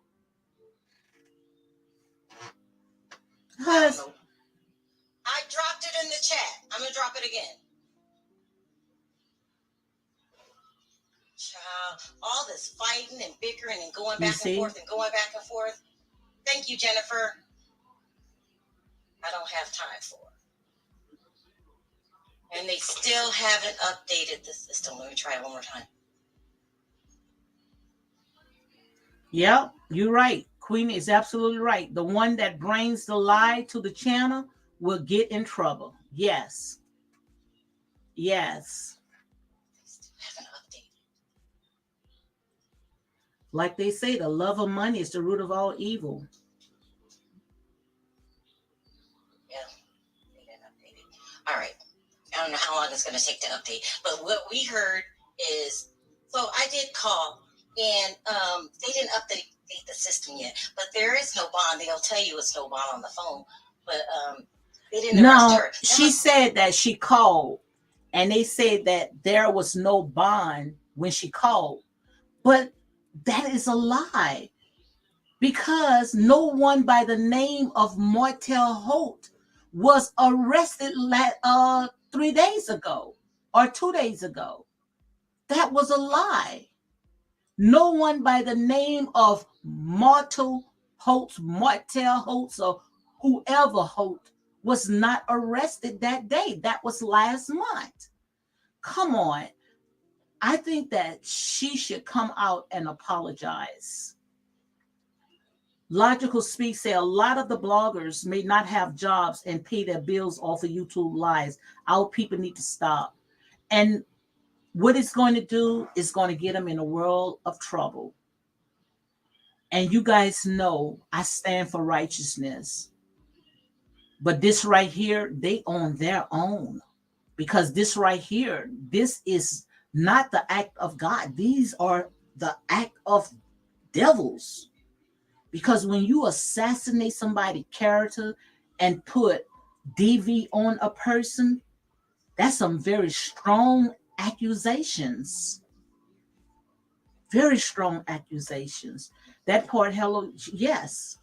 B: I dropped it in the chat. I'm going to drop it again. Child, all this fighting and bickering and going back and forth and going back and forth. Thank you, Jennifer. I don't have time for it. And they still haven't updated the system. Let me try it one more time.
A: Yep, you're right. Queen is absolutely right. The one that brings the lie to the channel will get in trouble. Yes. Yes.
B: They still haven't updated.
A: Like they say, the love of money is the root of all evil.
B: Yeah, they didn't update it. All right. I don't know how long it's going to take to update. But what we heard is, so I did call, and they didn't update the system yet. But there is no bond. They'll tell you it's no bond on the phone. But they didn't arrest her.
A: She said that she called, and they said that there was no bond when she called. But that is a lie, because no one by the name of Martel Holt was arrested 3 days ago or 2 days ago. That was a lie. No one by the name of Martel Holt, or whoever Holt was not arrested that day. That was last month. Come on. I think that she should come out and apologize. Logical Speak say a lot of the bloggers may not have jobs and pay their bills off of YouTube lives. Our people need to stop. And what it's going to do is going to get them in a world of trouble. And you guys know I stand for righteousness. But this right here, they own their own. Because this right here, this is not the act of God. These are the act of devils. Because when you assassinate somebody's character and put DV on a person, that's some very strong accusations. Very strong accusations. That part, hello, yes.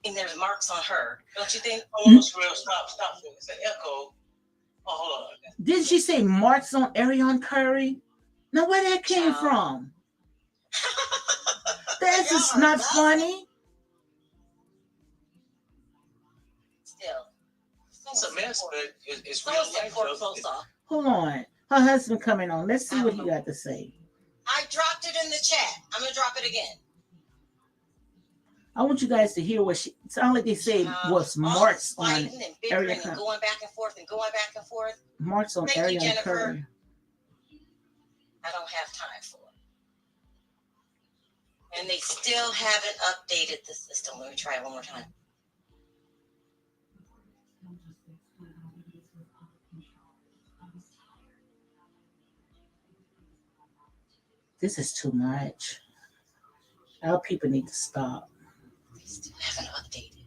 B: And there's marks on her. Don't you think?
D: Oh, it's real. Stop. It's an echo. Oh, hold on.
A: Didn't she say marks on Arionne Curry? Now, where that came from? That's just not funny.
B: Still.
D: It's a mess, but it's real life.
A: Hold on. Her husband coming on. Let's see what he got to say.
B: I dropped it in the chat. I'm going to drop it again.
A: I want you guys to hear what she sounded like. They said was marks on
B: Arionne Curry. Going back and forth and going back and forth.
A: Marks on Arionne Curry.
B: I don't have time for it. And they still haven't updated the system. Let me try it one more time.
A: This is too much. Our people need to stop.
B: They still haven't updated.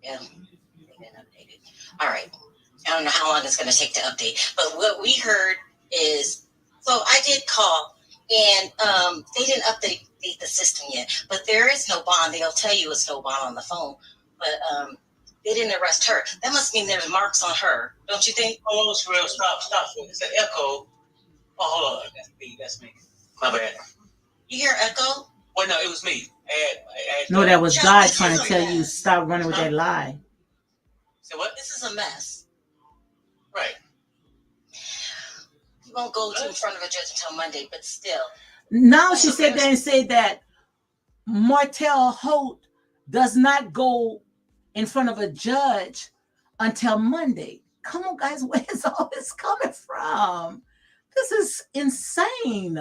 B: Yeah, they didn't update it. All right. I don't know how long it's going to take to update. But what we heard is, so I did call, and they didn't update the system yet. But there is no bond. They'll tell you it's no bond on the phone. But they didn't arrest her. That must mean there's marks on her. Don't you think?
D: Oh, it's real. Stop. It's an echo. Oh, hold on. That's me. My bad.
B: You hear echo?
D: Well, no, it was me.
A: No, that was God trying to tell you stop running with that lie.
D: So what?
B: This is a mess.
D: Right.
B: You won't go to in front of a judge until Monday, but still.
A: Now she said that and said that Martel Holt does not go in front of a judge until Monday. Come on, guys, where is all this coming from? This is insane.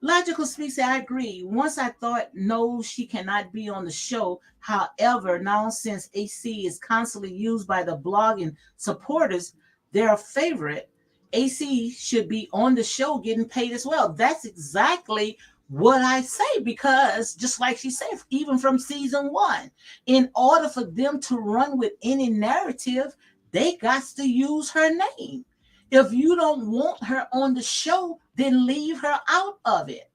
A: Logical Speaks, I agree. Once I thought, no, she cannot be on the show. However, now since AC is constantly used by the blogging supporters, their favorite, AC should be on the show getting paid as well. That's exactly what I say, because just like she said, even from season 1, in order for them to run with any narrative, they got to use her name. If you don't want her on the show, then leave her out of it.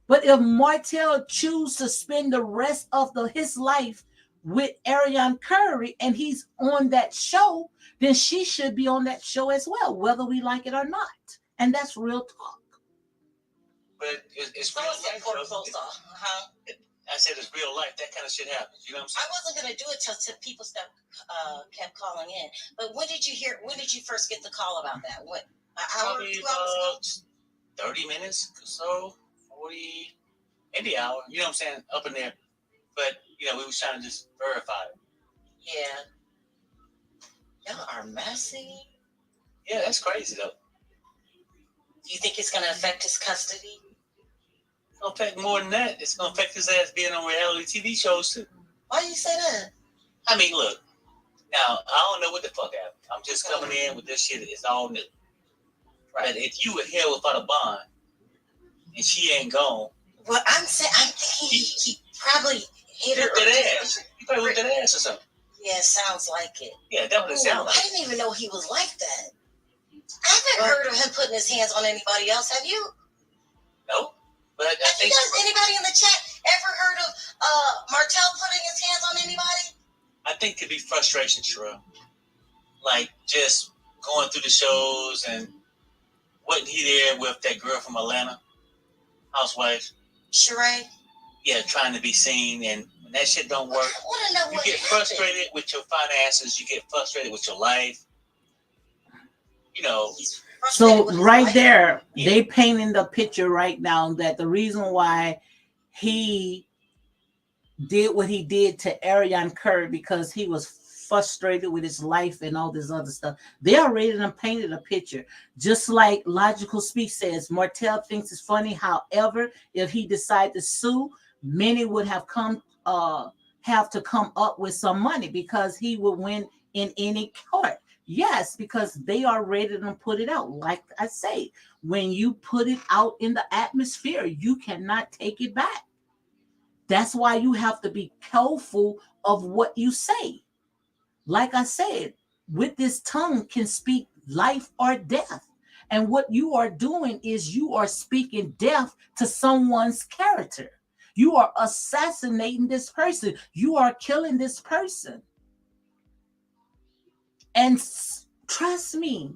A: But if Martell chooses to spend the rest of his life with Arionne Curry and he's on that show, then she should be on that show as well, whether we like it or not. And that's real talk.
D: But it's real life. I said it's real life. That kind of shit happens. You know what I'm saying?
B: I wasn't gonna do it till people kept calling in. But when did you first get the call about that? What?
D: Probably about 30 minutes or so, 40, maybe an hour. You know what I'm saying? Up in there. But we was trying to just verify it.
B: Yeah. Y'all are messy.
D: Yeah, that's crazy though.
B: Do you think it's gonna affect his custody?
D: It's gonna affect more than that. It's gonna affect his ass being on reality TV shows too.
B: Why you say that?
D: I mean, look. Now I don't know what the fuck happened. I'm just coming in with this shit. It's all new. Right? But if you were here without a bond and she ain't gone.
B: Well, I'm thinking he probably hit her.
D: That ass. He probably whipped that ass or something.
B: Yeah, sounds like it.
D: Yeah, that would sound like.
B: I didn't even know he was like that. I haven't heard of him putting his hands on anybody else. Have you?
D: No. But
B: have you guys, anybody in the chat, ever heard of Martel putting his hands on anybody?
D: I think it could be frustration, Sherelle. Like just going through the shows and wasn't he there with that girl from Atlanta, housewife?
B: Sheree?
D: Yeah, trying to be seen, and when that shit don't work,
B: I want to know
D: you
B: what
D: get frustrated with your finances. You get frustrated with your life.
A: So right there, they painting the picture right now that the reason why he did what he did to Arionne Curry because he was frustrated with his life and all this other stuff. They already done painted a picture. Just like Logical Speak says, Martel thinks it's funny. However, if he decided to sue, many would have to come up with some money because he would win in any court. Yes, because they are ready to put it out. Like I say, when you put it out in the atmosphere, you cannot take it back. That's why you have to be careful of what you say. Like I said, with this tongue can speak life or death. And what you are doing is you are speaking death to someone's character. You are assassinating this person. You are killing this person. And trust me,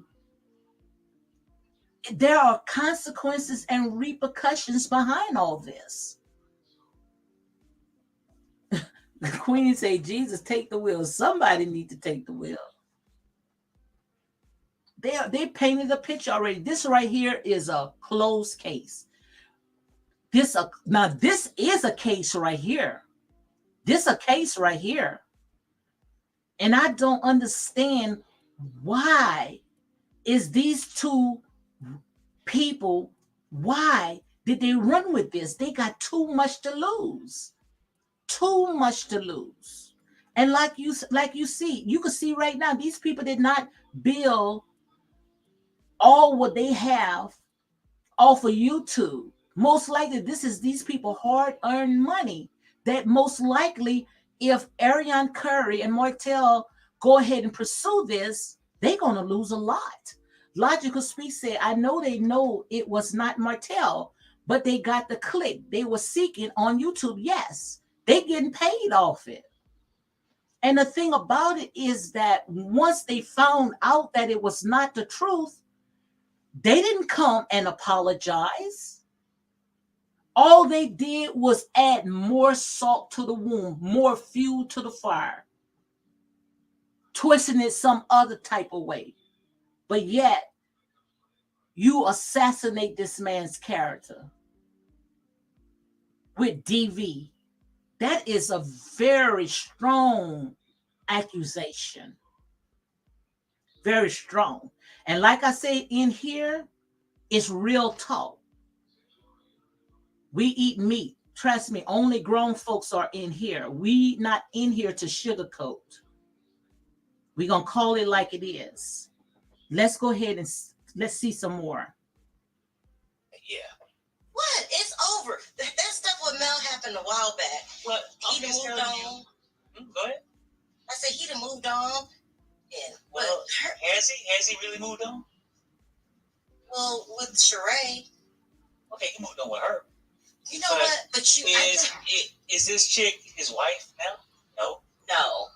A: there are consequences and repercussions behind all this. The Queen say, Jesus, take the wheel. Somebody need to take the wheel. They painted a picture already. This right here is a closed case. This is a case right here. This a case right here. And I don't understand why is these two people, why did they run with this? They got too much to lose. Too much to lose. And like you see, you can see right now, these people did not build all what they have off of YouTube. Most likely, this is these people hard-earned money that most likely, if Arionne Curry and Martell go ahead and pursue this, they're going to lose a lot. Logical Speak said, I know they know it was not Martell, but they got the click. They were seeking on YouTube. Yes, they getting paid off it. And the thing about it is that once they found out that it was not the truth, they didn't come and apologize. All they did was add more salt to the wound, more fuel to the fire, twisting it some other type of way. but yet you assassinate this man's character with DV. That is a very strong accusation. Very strong. And like I said, in here, it's real talk. We eat meat. Trust me, only grown folks are in here. We not in here to sugarcoat. We're going to call it like it is. Let's go ahead and let's see some more.
D: Yeah.
B: What? It's over. That stuff with Mel happened a while back.
D: Well,
B: He done moved on.
D: Go ahead.
B: I said he done moved on. Yeah.
D: Well, has he? Has he really moved on?
B: Well, with Sheree.
D: Okay, he moved on with her.
B: You know what? But
D: is this chick his wife now? No.
B: No.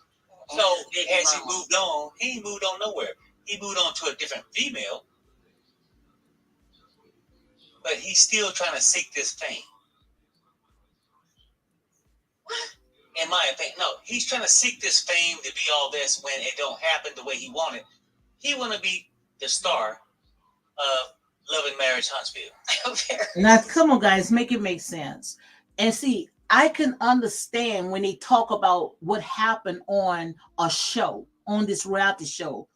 D: So has he moved on? He ain't moved on nowhere. He moved on to a different female, but he's still trying to seek this fame.
B: What?
D: In my opinion, no, he's trying to seek this fame to be all this when it don't happen the way he wanted. He want to be the star of Love and Marriage Huntsville.
A: Now, come on, guys, make it make sense. And see, I can understand when they talk about what happened on a show, on this reality show,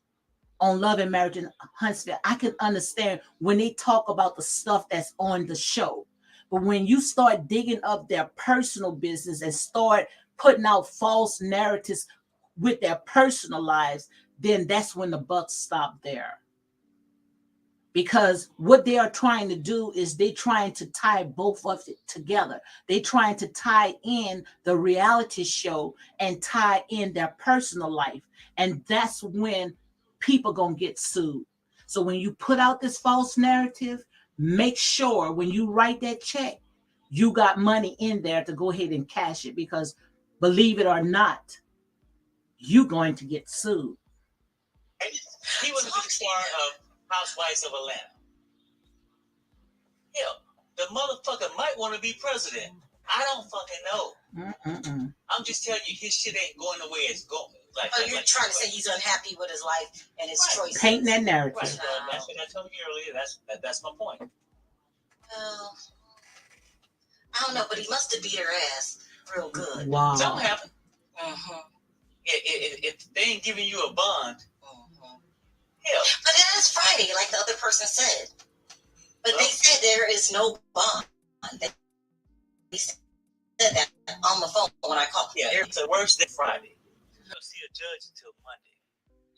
A: on Love and Marriage in Huntsville. I can understand when they talk about the stuff that's on the show. But when you start digging up their personal business and start putting out false narratives with their personal lives, then that's when the buck stopped there. Because what they are trying to do is they trying to tie both of it together. They trying to tie in the reality show and tie in their personal life. And that's when people gonna get sued. So when you put out this false narrative, make sure when you write that check, you got money in there to go ahead and cash it, because believe it or not, you're going to get sued.
D: He was the star of Housewives of Atlanta. Hell, the motherfucker might want to be president. I don't fucking know. I'm just telling you, his shit ain't going the way it's going.
B: You're trying to say he's unhappy with his life and his choices.
A: Painting that narrative.
D: Right. That's what I told you earlier. That's my point.
B: Well, I don't know, but he must have beat her ass real good.
A: Wow.
D: Something happened. If they ain't giving you a bond, hell.
B: But it is Friday, like the other person said. But they said there is no bond. They said that on the phone when I called.
D: Yeah, it's a worse than Friday. You don't see a judge until Monday.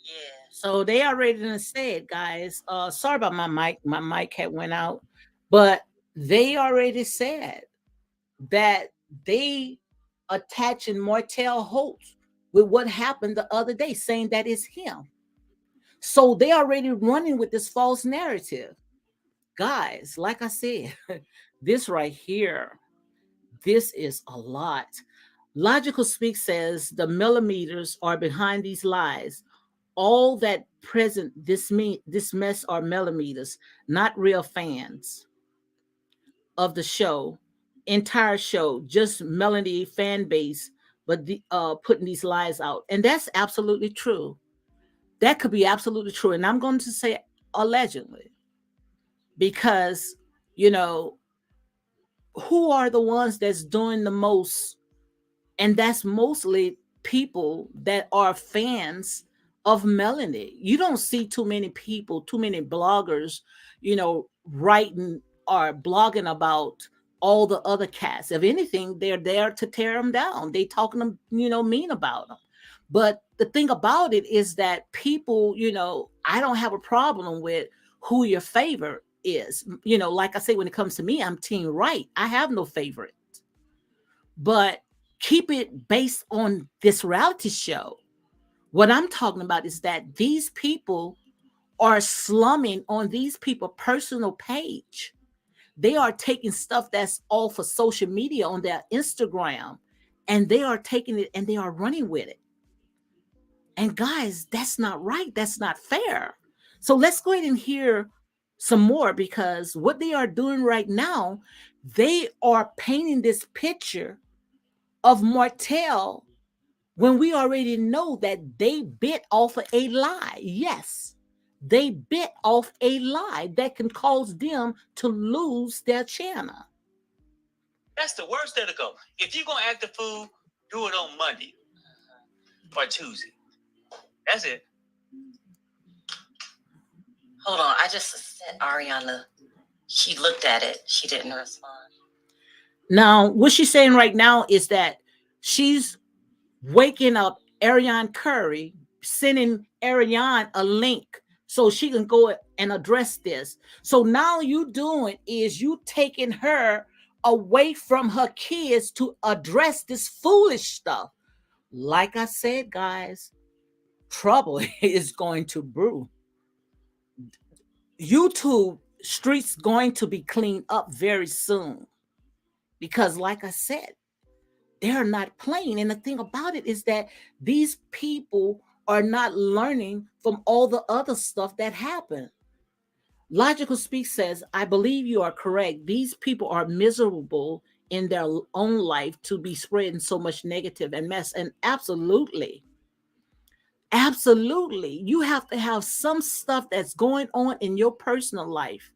B: Yeah.
A: So they already done said, guys. Sorry about my mic. My mic had went out, but they already said that they attaching Martel Holt with what happened the other day, saying that it's him. So they already running with this false narrative. Guys, like I said, this right here, this is a lot. Logical Speak says the millimeters are behind these lies. All that present this mess are millimeters, not real fans of the show, entire show, just Melody fan base, but putting these lies out. And that's absolutely true. That could be absolutely true. And I'm going to say allegedly, because, who are the ones that's doing the most? And that's mostly people that are fans of Melanie. You don't see too many people, too many bloggers, writing or blogging about all the other cats. If anything, they're there to tear them down. They talking them, mean about them. But the thing about it is that people, I don't have a problem with who your favorite is. Like I say, when it comes to me, I'm Team Right. I have no favorite. But keep it based on this reality show. What I'm talking about is that these people are slumming on these people's personal page. They are taking stuff that's off of social media on their Instagram, and they are taking it and they are running with it. And guys, that's not right. That's not fair. So let's go ahead and hear some more, because what they are doing right now, they are painting this picture of Martell when we already know that they bit off of a lie. Yes, They bit off a lie that can cause them to lose their channel.
D: That's the worst day to go. If you're gonna act the fool, do it on Monday or Tuesday. That's it.
B: Hold on. I just sent Ariana. She looked at it. She didn't respond.
A: Now, what she's saying right now is that she's waking up Arionne Curry, sending Arionne a link so she can go and address this. So now you doing is you taking her away from her kids to address this foolish stuff. Like I said, guys, trouble is going to brew. YouTube streets going to be cleaned up very soon because, like I said, they're not playing. And the thing about it is that these people are not learning from all the other stuff that happened. Logical Speak says, I believe you are correct. These people are miserable in their own life to be spreading so much negative and mess. And absolutely, absolutely, you have to have some stuff that's going on in your personal life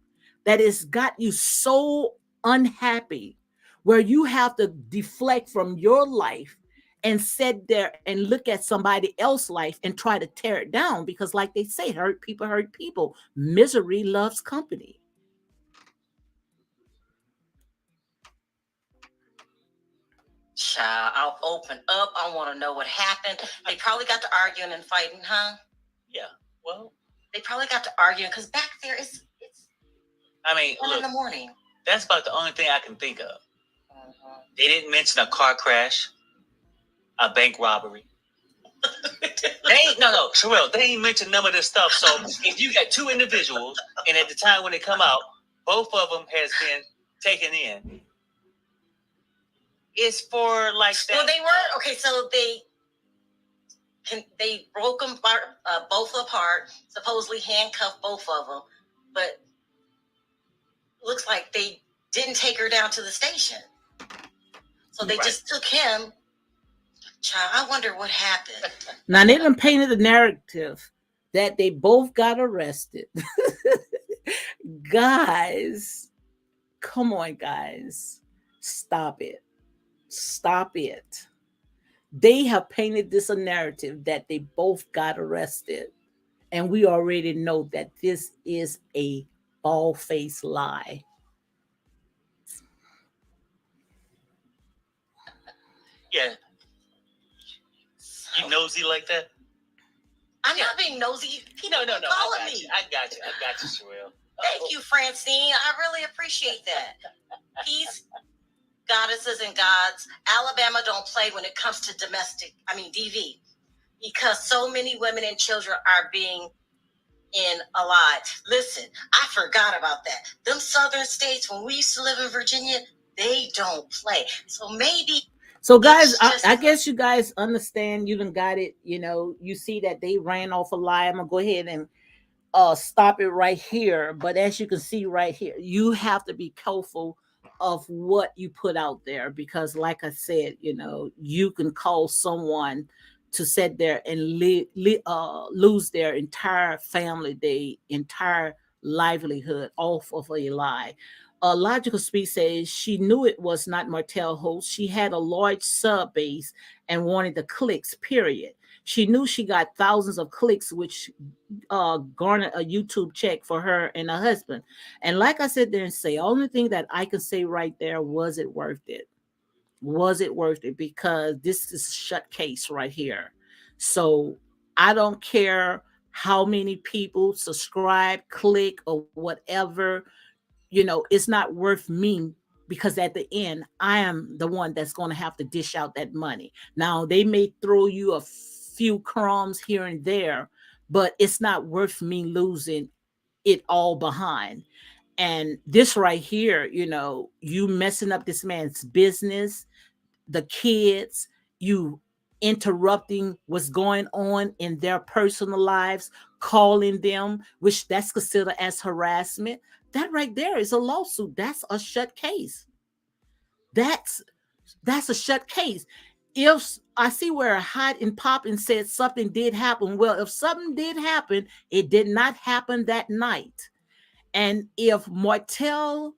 A: that has got you so unhappy where you have to deflect from your life and sit there and look at somebody else's life and try to tear it down because, like they say, hurt people hurt people. Misery loves company.
B: Child, I'll open up. I want to know what happened. They probably got to arguing and fighting, huh?
D: Yeah. Well,
B: they probably got to arguing because back there it's
D: I mean,
B: 1
D: look,
B: in the morning.
D: That's about the only thing I can think of. Mm-hmm. They didn't mention a car crash, a bank robbery. They ain't Sherelle, they ain't mentioned none of this stuff. So if you got two individuals, and at the time when they come out, both of them has been taken in. It's for like that.
B: Well, they were okay. So they broke them both apart. Supposedly handcuffed both of them, but looks like they didn't take her down to the station. So they just took him. Child, I wonder what happened.
A: Now they done painted the narrative that they both got arrested. Guys, come on, guys. Stop it. Stop it. They have painted this a narrative that they both got arrested. And we already know that this is a bald-faced lie.
D: Yeah. You nosy like that?
B: I'm not being nosy.
D: No. I got you, Sherelle.
B: Thank you, Francine. I really appreciate that. Peace, goddesses and gods. Alabama don't play when it comes to DV, because so many women and children are being alive. Listen, I forgot about that. Them southern states, when we used to live in Virginia, they don't play. So maybe.
A: So guys, I guess you guys understand. You done got it. You know, you see that they ran off a lie. I'm gonna go ahead and stop it right here. But as you can see right here, you have to be careful of what you put out there because, like I said, you know, you can cause someone to sit there and lose their entire family, their entire livelihood off of a lie. Logical Speed says she knew it was not Martel Holt. She had a large sub base and wanted the clicks, period. She knew she got thousands of clicks, which garnered a YouTube check for her and her husband. And like I said there and say, only thing that I can say right there, was it worth it? Was it worth it? Because this is a shut case right here. So I don't care how many people subscribe, click, or whatever. You know, it's not worth me because at the end, I am the one that's going to have to dish out that money. Now, they may throw you a few crumbs here and there, but it's not worth me losing it all behind. And this right here, you know, you messing up this man's business, the kids, you interrupting what's going on in their personal lives, calling them, which that's considered as harassment. That right there is a lawsuit. That's a shut case. That's a shut case. if I see where Hot and Poppin said something did happen, well, if something did happen, it did not happen that night. And if Martell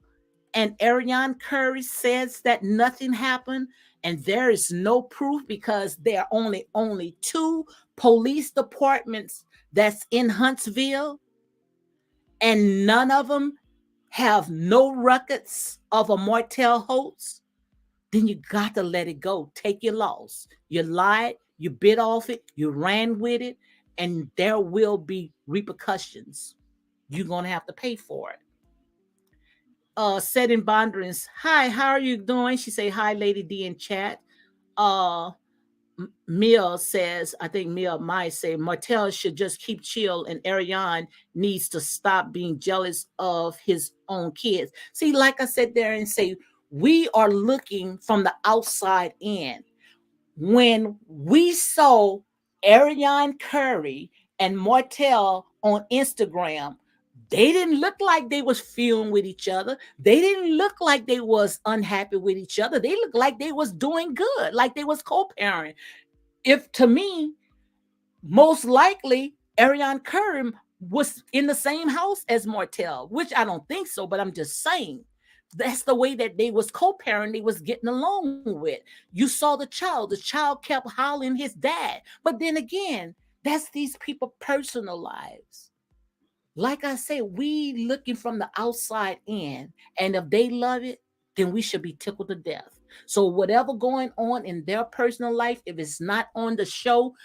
A: and Arionne Curry says that nothing happened, and there is no proof because there are only two police departments that's in Huntsville, and none of them have no records of a Martel Holt, then you got to let it go. Take your loss. You lied, you bit off it, you ran with it, and there will be repercussions. You're gonna have to pay for it. Setting boundaries. Hi, how are you doing? She say hi, Lady D in chat. Uh Mia says, I think Mia might say Martell should just keep chill and Ariane needs to stop being jealous of his own kids. See, like I said there and say, we are looking from the outside in. When we saw Arionne Curry and Martell on Instagram, they didn't look like they was feuding with each other. They didn't look like they was unhappy with each other. They looked like they was doing good, like they was co-parenting. If to me, most likely Arionne Curry was in the same house as Martell, which I don't think so, but I'm just saying that's the way that they was co-parent, they was getting along with. You saw the child kept hollering his dad. But then again, that's these people personal lives. Like I said, we looking from the outside in, and if they love it, then we should be tickled to death. So whatever going on in their personal life, if it's not on the show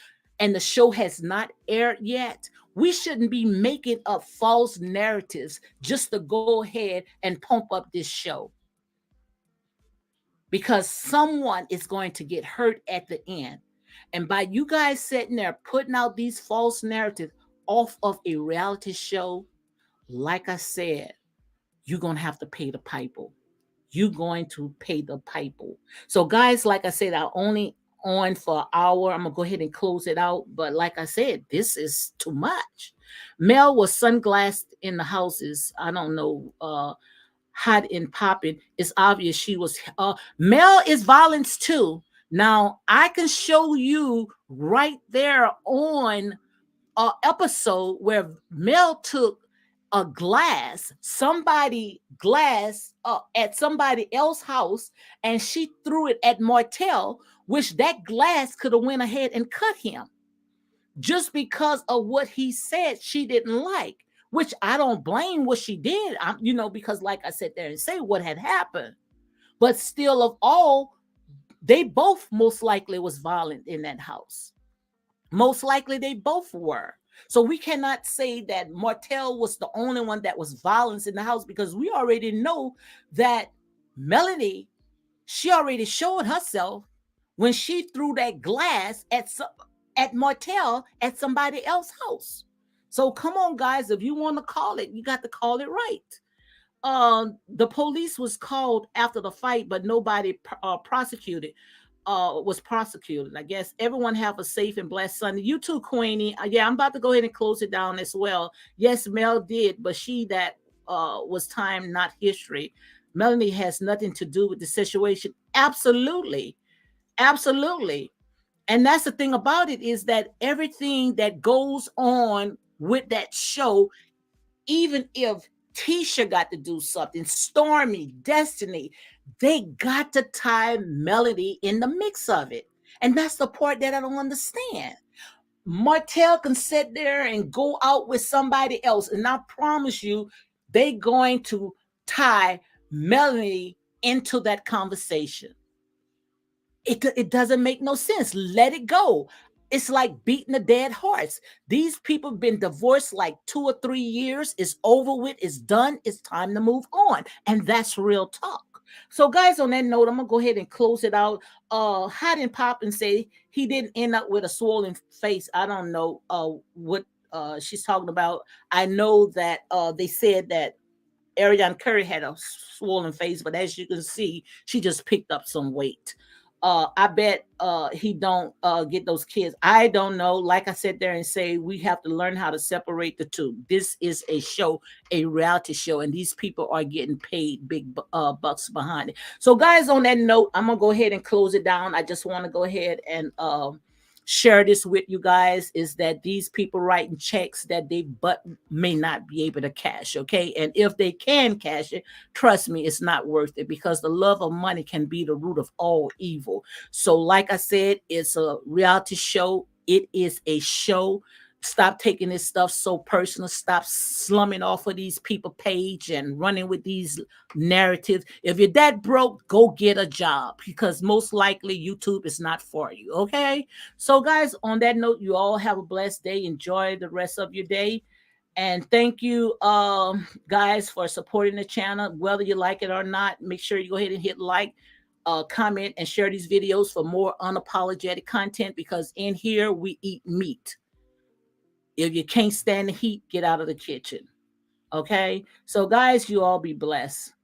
A: and the show has not aired yet, we shouldn't be making up false narratives just to go ahead and pump up this show, because someone is going to get hurt at the end. And by you guys sitting there putting out these false narratives off of a reality show, like I said, you're going to have to pay the piper. You're going to pay the piper. So, guys, like I said, I only on for an hour. I'm going to go ahead and close it out. But like I said, this is too much. Mel was sunglassed in the houses. I don't know. Hot and popping. It's obvious she was. Mel is violence too. Now, I can show you right there on episode where Mel took a glass, somebody glass at somebody else's house, and she threw it at Martell, which that glass could have went ahead and cut him just because of what he said she didn't like. Which I don't blame what she did, because like I said there and say what had happened, but still, of all, they both most likely was violent in that house. Most likely they both were. So we cannot say that Martell was the only one that was violence in the house, because we already know that Melanie, she already showed herself when she threw that glass at Martell at somebody else's house. So come on, guys, if you want to call it, you got to call it right. The police was called after the fight, but nobody prosecuted. Was prosecuted. I guess everyone have a safe and blessed Sunday. You too, Queenie. Yeah, I'm about to go ahead and close it down as well. Yes, Mel did, but she that was time, not history. Melanie has nothing to do with the situation. Absolutely, absolutely. And that's the thing about it, is that everything that goes on with that show, even if Tisha got to do something, Stormy, Destiny, they got to tie Melody in the mix of it. And that's the part that I don't understand. Martell can sit there and go out with somebody else, and I promise you, they going to tie Melody into that conversation. It doesn't make no sense. Let it go. It's like beating a dead horse. These people have been divorced like 2 or 3 years. It's over with. It's done. It's time to move on. And that's real talk. So, guys, on that note, I'm going to go ahead and close it out. Hot and Pop and say he didn't end up with a swollen face. I don't know what she's talking about. I know that they said that Arionne Curry had a swollen face, but as you can see, she just picked up some weight. I bet he don't get those kids. I don't know. Like I said there and say, we have to learn how to separate the two. This is a show, a reality show, and these people are getting paid big bucks behind it. So, guys, on that note, I'm gonna go ahead and close it down. I just want to go ahead and share this with you guys, is that these people writing checks that they but may not be able to cash. Okay, and if they can cash it, trust me, it's not worth it, because the love of money can be the root of all evil. So, like I said, it's a reality show. It is a show. Stop taking this stuff so personal. Stop slumming off of these people page and running with these narratives. If you're that broke, go get a job, because most likely YouTube is not for you. Okay. So, guys, on that note, you all have a blessed day. Enjoy the rest of your day. And thank you, guys, for supporting the channel. Whether you like it or not, make sure you go ahead and hit like, comment, and share these videos for more unapologetic content, because in here we eat meat. If you can't stand the heat, get out of the kitchen. Okay? So, guys, you all be blessed.